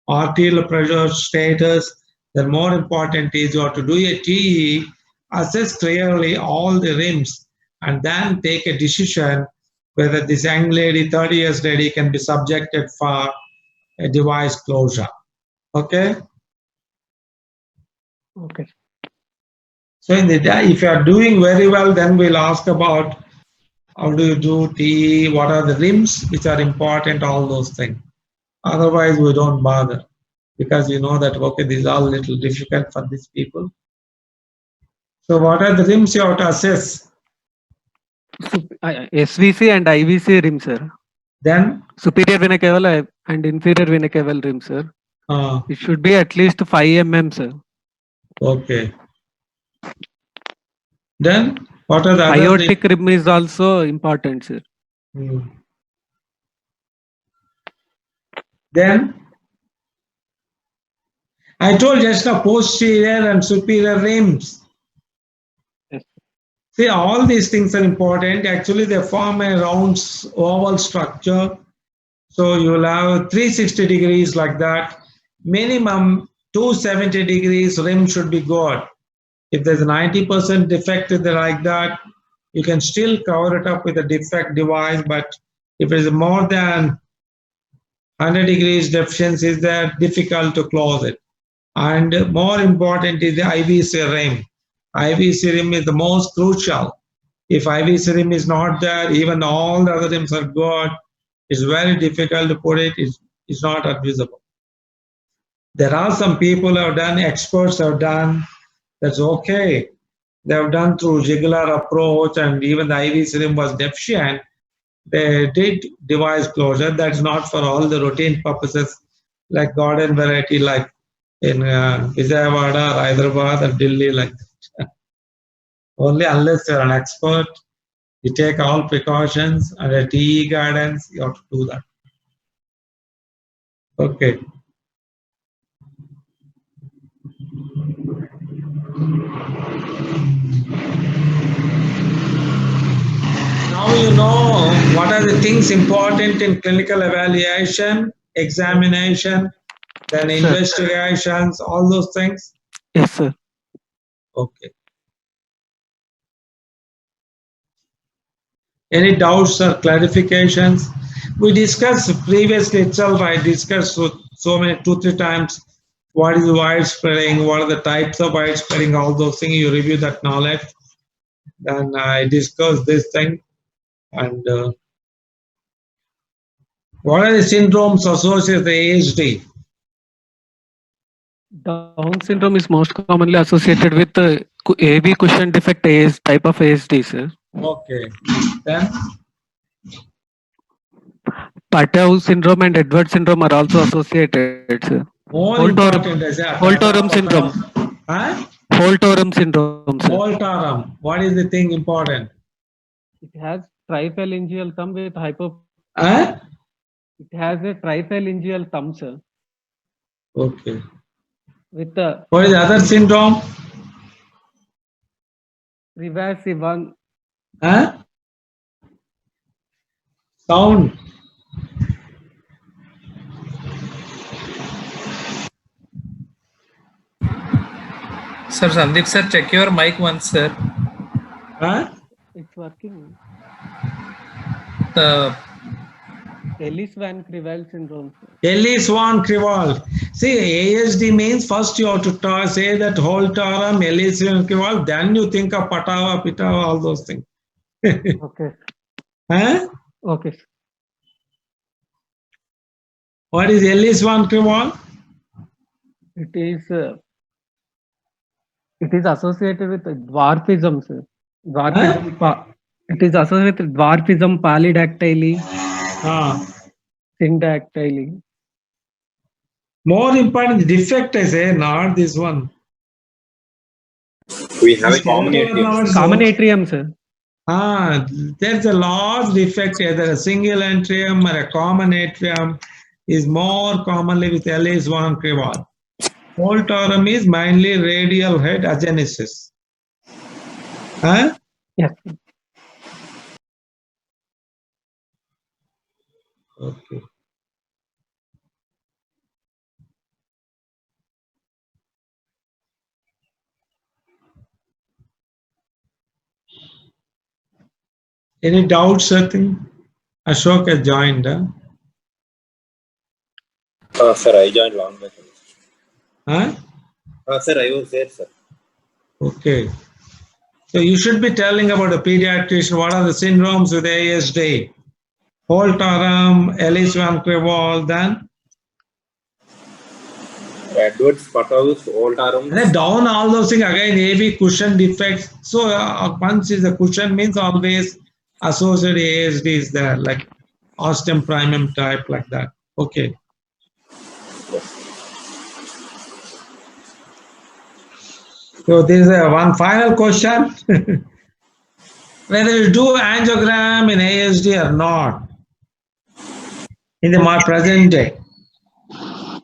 arterial pressure status. The more important is you have to do a TE, assess clearly all the rims, and then take a decision whether this young lady, 30 years lady, can be subjected for a device closure. Okay?
Okay.
So in the day, if you are doing very well, then we'll ask about how do you do TE, what are the rims which are important, all those things. Otherwise, we don't bother, because you know that, okay, these are a little difficult for these people. So what are the rims you have to assess?
SVC and IVC rim, sir.
Then?
Superior vena cava and inferior vena cava rim, sir. It should be at least 5 mm, sir.
Okay. Then what are the other
aortic rim is also important, sir.
Then I told just now posterior and superior rims.
Yes.
See, all these things are important. Actually, they form a round oval structure. So you will have 360 degrees like that. Minimum 270 degrees rim should be good. If there's a 90% defect like that, you can still cover it up with a defect device. But if it is more than 100 degrees deficiency, is there difficult to close it. And more important is the IVC rim. IVC rim is the most crucial. If IVC rim is not there, even all the other rims are good, it's very difficult to put it, it's not advisable. There are some people who have done, experts have done, that's okay. They have done through jugular approach, and even the IVC rim was deficient. They did device closure. That's not for all the routine purposes, like garden variety, like in Vijayawada or Hyderabad or Delhi, like that. Only unless you're an expert, you take all precautions and a TE guidance, you have to do that. Okay. Now you know what are the things important in clinical evaluation, examination, then
Sir.
investigations, all those things.
Yes, sir.
Okay. Any doubts or clarifications? We discussed previously itself, I discussed so many 2-3 times what is widespreading, what are the types of widespreading, all those things. You review that knowledge. Then I discussed this thing. And what are the syndromes associated with ASD?
Down syndrome is most commonly associated with the AB cushion defect AS type of ASD, sir.
Okay. Then
Patel syndrome and Edwards syndrome are also associated, sir.
more
Holt oram,
important is that.
Holt oram syndrome.
Huh?
Holt oram syndrome, sir.
Holt oram. What is the thing important?
It has triphalangeal thumb with hypo.
Huh?
It has a triphalangeal thumb, sir.
Okay.
With the
What is the other syndrome?
reversive one.
Huh? Sound.
Sir, Sandeep sir, check your mic once, sir.
Huh?
It's working.
The
Ellis Van Creveld syndrome, sir.
Ellis Van Creveld. See, ASD means first you have to say that Holt oram, Ellis Van Creveld, then you think of Patava, Pitava, all those things.
Okay.
Huh?
Okay. Sir.
What is Ellis Van Creveld?
It is associated with dwarfism, sir. Dwarfism. It is associated with dwarfism, polydactyly, syndactyly.
More important defect, I say, not this one.
We have a common atrium.
Common atrium, sir.
There's a large defect, either a single atrium or a common atrium is more commonly with Ellis Van Creveld. Holt oram is mainly radial head agenesis. Huh?
Yes.
Okay. Any doubts, I think? Ashok has joined.
Sir, I joined long back.
Huh?
Sir, I was there, sir.
Okay. So you should be telling about the pediatrician, what are the syndromes with ASD? Holt oram, Ellis Van Creveld, then?
Edwards, Patavus, Holt oram.
And then down all those things again, AB cushion defects. So once is the cushion means always associated ASD is there, like ostium primum type, like that. Okay. So this is one final question. Whether you do angiogram in ASD or not in the present day.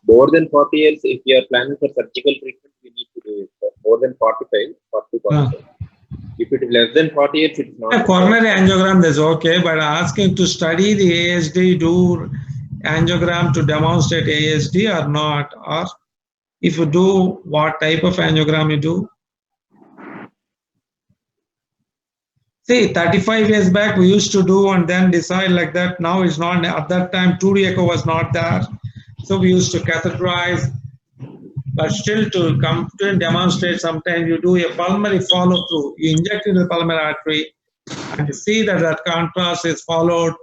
More than 40 years, if you are planning for surgical treatment, we need to do it. Sir. More than 45, 40, 45. If it is less than 40 years, it is not.
A coronary angiogram is okay, but asking to study the ASD, do angiogram to demonstrate ASD or not, or if you do, what type of angiogram you do? See, 35 years back we used to do and then decide like that. Now it's not. At that time, 2D echo was not there, so we used to catheterize. But still, to come to demonstrate, sometimes you do a pulmonary follow-through. You inject into the pulmonary artery and you see that that contrast is followed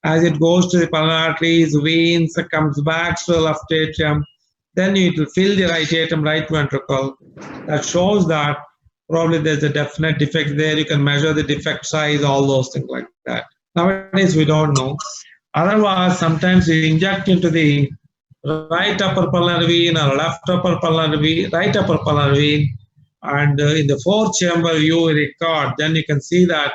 as it goes to the pulmonary arteries, veins, comes back to the left atrium. Then it will fill the right atrium, right ventricle. That shows that probably there's a definite defect there. You can measure the defect size, all those things like that. Nowadays, we don't know. Otherwise, sometimes you inject into the right upper pulmonary vein or left upper pulmonary vein, right upper pulmonary vein, and in the fourth chamber you record, then you can see that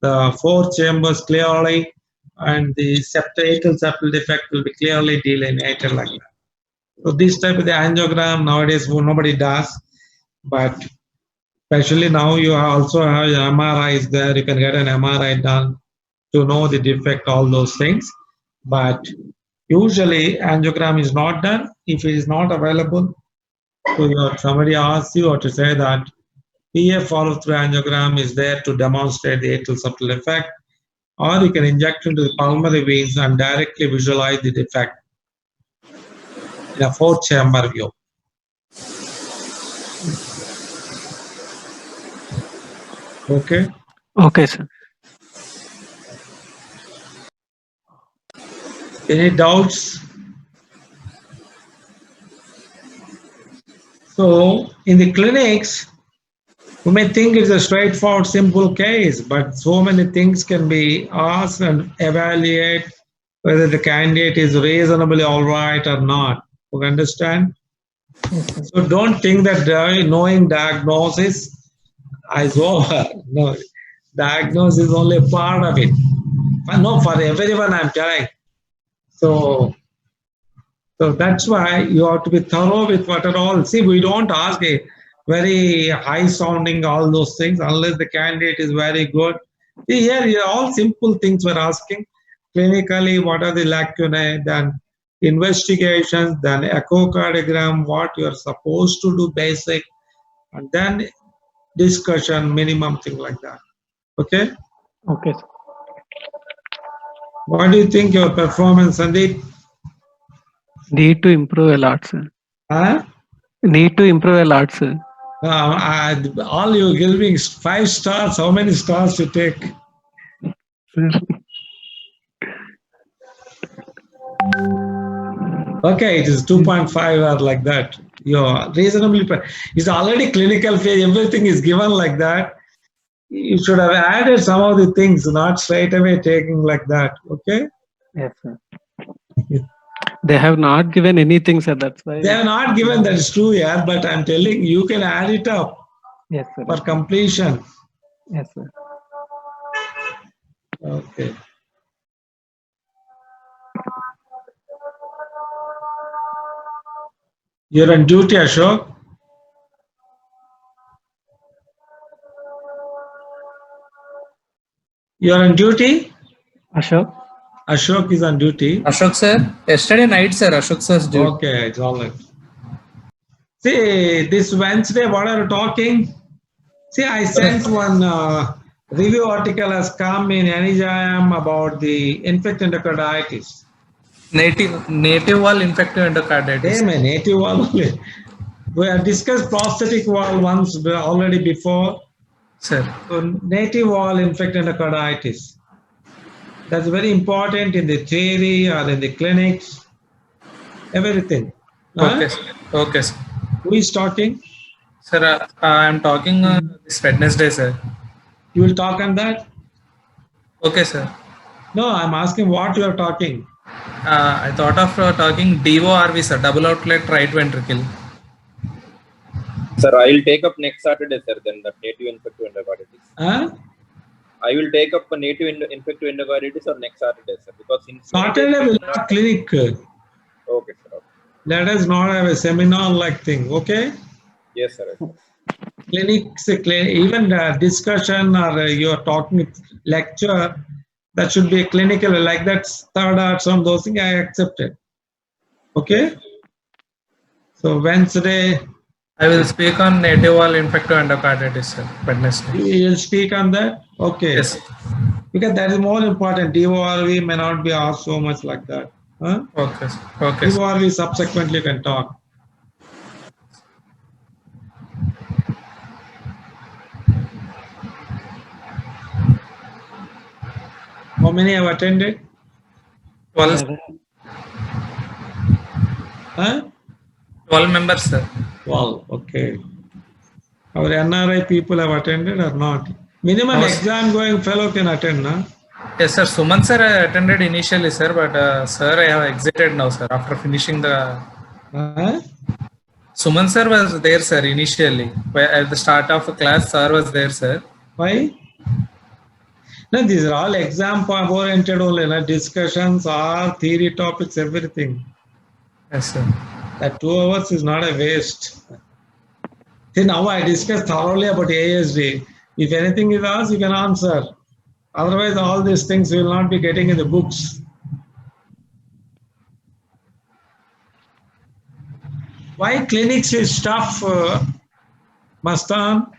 the four chambers clearly and the septal defect will be clearly delineated like that. So this type of the angiogram nowadays nobody does, but especially now you also have MRIs there, you can get an MRI done to know the defect, all those things. But usually angiogram is not done. If it is not available, so somebody asks you or to say that PF follow-through angiogram is there to demonstrate the atrial septal effect, or you can inject into the pulmonary veins and directly visualize the defect in a 4-chamber view. Okay.
Okay, sir.
Any doubts? So in the clinics, you may think it's a straightforward, simple case, but so many things can be asked and evaluate whether the candidate is reasonably all right or not. You understand? So don't think that knowing diagnosis is over. No, diagnosis is only a part of it. No, for everyone I'm telling. So that's why you have to be thorough with what at all. See, we don't ask a very high sounding all those things unless the candidate is very good. See, here all simple things we're asking. Clinically, what are the lacunae, then investigations, then echocardiogram, what you are supposed to do, basic, and then discussion, minimum thing like that. Okay?
Okay, sir.
What do you think your performance, Sandeep?
Need to improve a lot, sir.
Huh?
Need to improve a lot, sir.
All you giving 5 stars, how many stars you take? Okay, it is 2.5 or like that. You're reasonably, it's already clinical phase, everything is given like that. You should have added some of the things, not straight away taking like that. Okay?
Yes, sir. They have not given anything, sir. That's why.
They have not given, that is true, yeah, but I'm telling you can add it up.
Yes, sir.
For completion.
Yes, sir.
Okay. You're on duty, Ashok? You're on duty?
Ashok?
Ashok is on duty.
Ashok sir, yesterday night sir, Ashok sir's duty.
Okay, it's all right. See, this Wednesday, what are you talking? See, I sent one review article has come in NIJM about the infected endocarditis.
Native wall infective endocarditis.
Amen, native wall only. We have discussed prosthetic wall once already before.
Sir.
So native wall infected endocarditis. That's very important in the theory or in the clinics. Everything.
Okay, sir. Okay, sir.
Who is talking?
Sir, I'm talking this Wednesday, sir.
You will talk on that?
Okay, sir.
No, I'm asking what you are talking.
I thought of talking DORV, sir, double outlet right ventricle.
Sir, I will take up next Saturday, sir, then that native infective endocarditis.
Huh?
I will take up a native infective endocarditis or next Saturday, sir, because in
Saturday we'll have clinic.
Okay, sir. Okay.
Let us not have a seminar like thing, okay?
Yes, sir.
Clinics, even discussion or you're talking lecture, that should be a clinical, like that's third art, some those things I accept it. Okay? So Wednesday.
I will speak on native wall infective endocarditis, sir, Wednesday.
You will speak on that? Okay.
Yes.
Because that is more important. DORV may not be asked so much like that. Huh?
Okay, sir. Okay.
DORV subsequently can talk. How many have attended?
12.
Huh?
12 members, sir.
12, okay. Our NRI people have attended or not? Minimum exam going fellow can attend, no?
Yes, sir. Suman sir attended initially, sir, but sir, I have exited now, sir, after finishing the... Suman sir was there, sir, initially. At the start of the class, sir was there, sir.
Why? No, these are all exam oriented only, no? Discussions, all theory topics, everything.
Yes, sir.
That 2 hours is not a waste. See, now I discussed thoroughly about ASD. If anything is asked, you can answer. Otherwise, all these things will not be getting in the books. Why clinics is tough, Mastan?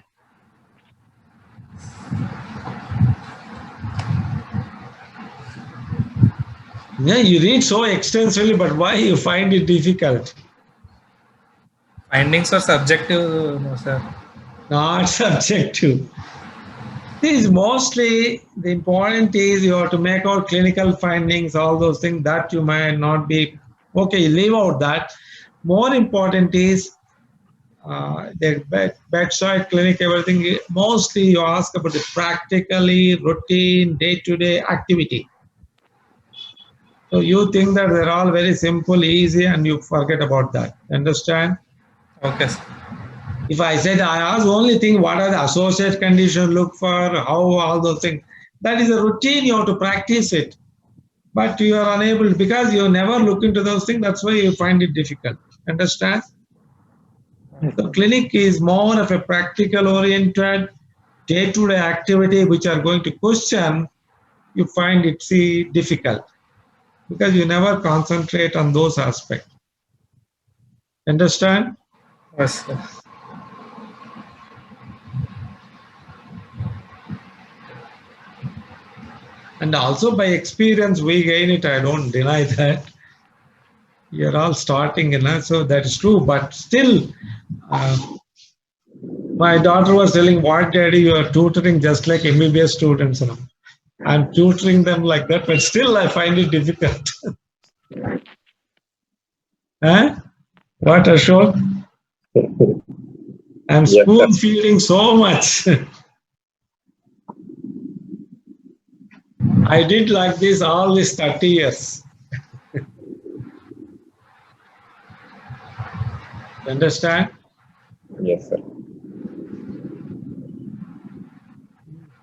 Yeah, you read so extensively, but why you find it difficult?
Findings are subjective, no, sir.
Not subjective. This is mostly the important is you have to make out clinical findings, all those things that you might not be okay. Leave out that. More important is the bedside clinic, everything. Mostly you ask about the practically routine day-to-day activity. So you think that they're all very simple, easy, and you forget about that. Understand?
Okay, sir.
If I said I ask only thing, what are the associate conditions look for, how all those things. That is a routine, you have to practice it. But you are unable, because you never look into those things, that's why you find it difficult. Understand? The clinic is more of a practical oriented, day-to-day activity which are going to question, you find it difficult. Because you never concentrate on those aspects. Understand?
Yes, sir.
And also by experience, we gain it. I don't deny that. You're all starting, so that is true. But still, my daughter was telling, what daddy, you are tutoring just like MBBS students. I'm tutoring them like that, but still I find it difficult. Huh? What, Ashok? I'm spoon feeding so much. I did like this all these 30 years. Understand?
Yes, sir.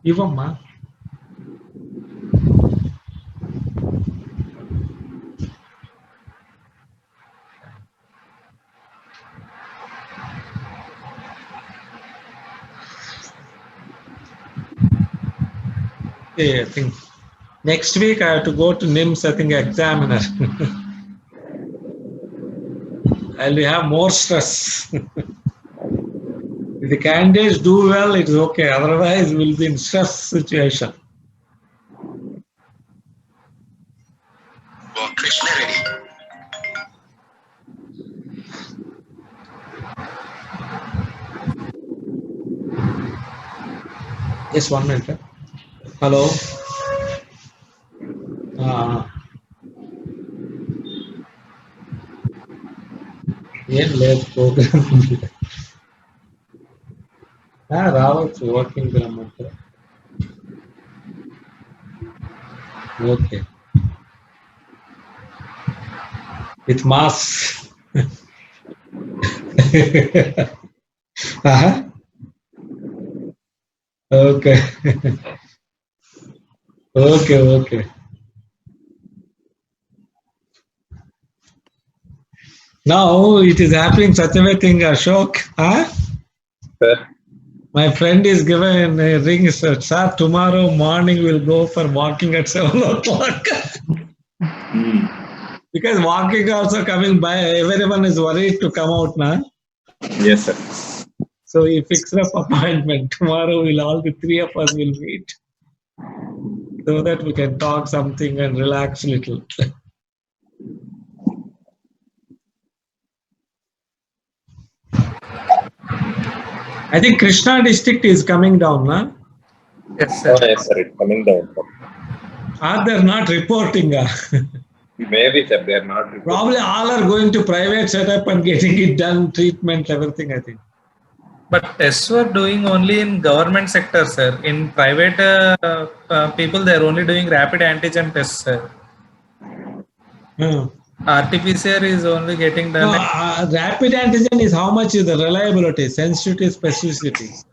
Ivamma. I think next week I have to go to Nims, I think, examiner. I'll have more stress. If the candidates do well, it's okay. Otherwise, we'll be in stress situation.
Krishna ready.
Just 1 minute. Hello. Program. Rawat's working. Okay. With mass. Okay. Okay. Now it is happening such a way thing, Ashok.
Sir.
My friend is given a ring, sir. Sir, tomorrow morning we'll go for walking at 7 o'clock. Because walking also coming by, everyone is worried to come out now.
Yes, sir.
So he fixed up appointment. Tomorrow all the three of us will meet. So that we can talk something and relax a little. I think Krishna district is coming down, huh?
Yes, sir.
Oh, yes, sir. It's coming down.
They're not reporting.
Maybe, sir. They are not reporting.
Probably all are going to private setup and getting it done, treatment, everything, I think.
But tests were doing only in government sector, sir. In private people, they are only doing rapid antigen tests, sir. RT-PCR is only getting done.
No, rapid antigen is how much is the reliability, sensitivity, specificity?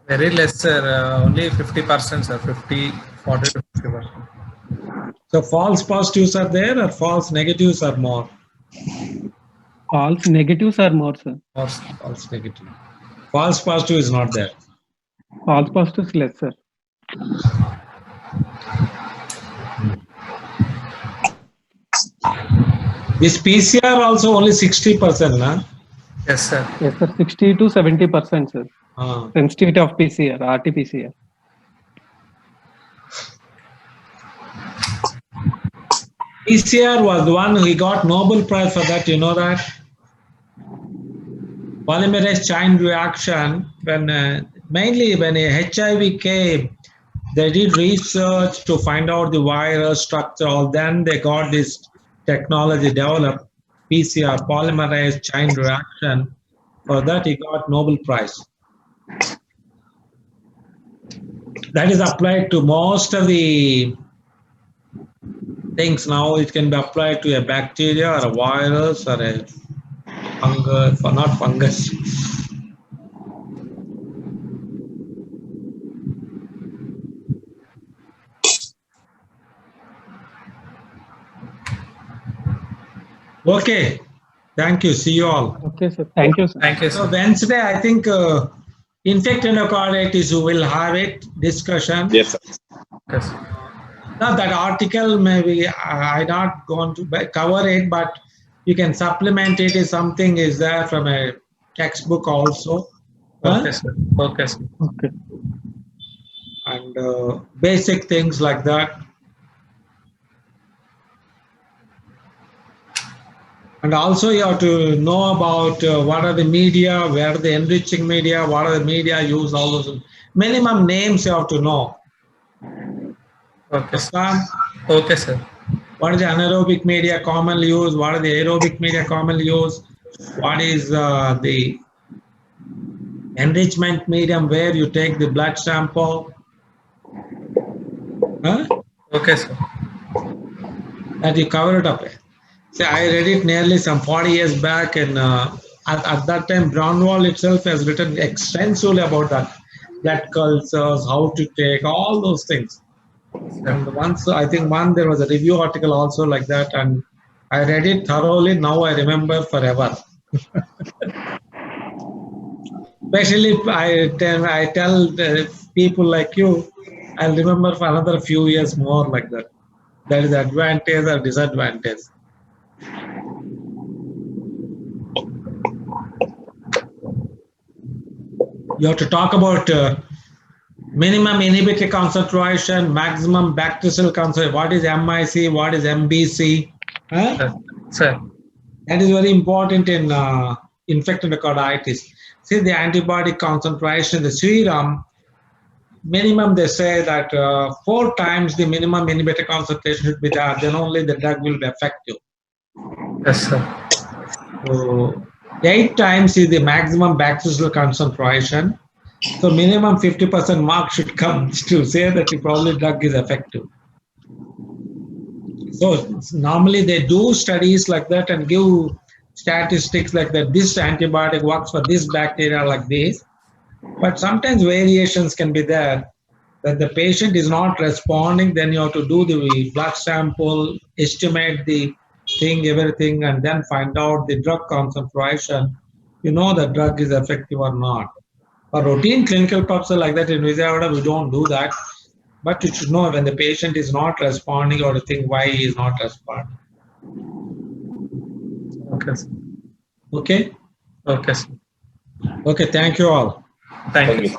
Very less, sir. Only 50%, sir. 40 to 50%.
So false positives are there or false negatives are more?
False negatives are more, sir.
False negative. False positive is not there.
False positives less, sir.
This PCR also only 60%, na?
Yes, sir.
Yes, sir. 60 to 70%, sir. Sensitivity of PCR, RT-PCR.
PCR was the one he got Nobel Prize for that. You know that? Polymerase chain reaction. When mainly when HIV came, they did research to find out the virus structure. All then they got this technology developed, PCR, polymerase chain reaction. For that, he got Nobel Prize. That is applied to most of the things now. It can be applied to a bacteria or a virus or a fungus, or not fungus. Okay, thank you. See you all.
Okay, sir. Thank you, sir.
Thank you,
So
sir.
Wednesday, I think infected endocarditis, we will have it discussion.
Yes, sir.
Yes.
Now that article maybe I not going to cover it, but you can supplement it if something is there from a textbook also.
Okay, sir. Okay, sir.
Okay.
And basic things like that. And also you have to know about what are the media, where are the enriching media, what are the media used, all those minimum names you have to know.
Okay, sir.
Oscar,
Okay, sir.
what is the anaerobic media commonly used? What are the aerobic media commonly used? What is the enrichment medium where you take the blood sample? Huh?
Okay, sir.
That you cover it up. See, I read it nearly some 40 years back, and at that time, Brownwall itself has written extensively about that, blood cultures, how to take, all those things. And once, I think there was a review article also like that, and I read it thoroughly. Now I remember forever. Especially, I tell people like you, I'll remember for another few years more like that. That is advantage or disadvantage. You have to talk about minimum inhibitory concentration, maximum bactericidal concentration. What is MIC? What is MBC? Huh?
Sir.
That is very important in infected endocarditis. See the antibiotic concentration, the serum, minimum they say that 4 times the minimum inhibitory concentration should be there, then only the drug will be effective.
Yes, sir.
So 8 times is the maximum bactericidal concentration. So minimum 50% mark should come to say that the probably drug is effective. So normally they do studies like that and give statistics like that. This antibiotic works for this bacteria like this. But sometimes variations can be there. That the patient is not responding, then you have to do the blood sample, estimate the thing, everything, and then find out the drug concentration. You know the drug is effective or not. For routine clinical purposes like that in Vijayawada, we don't do that. But you should know when the patient is not responding or to think why he is not responding.
Okay, sir.
Okay?
Okay, sir.
Okay, thank you all.
Thank
Thank
you.
you.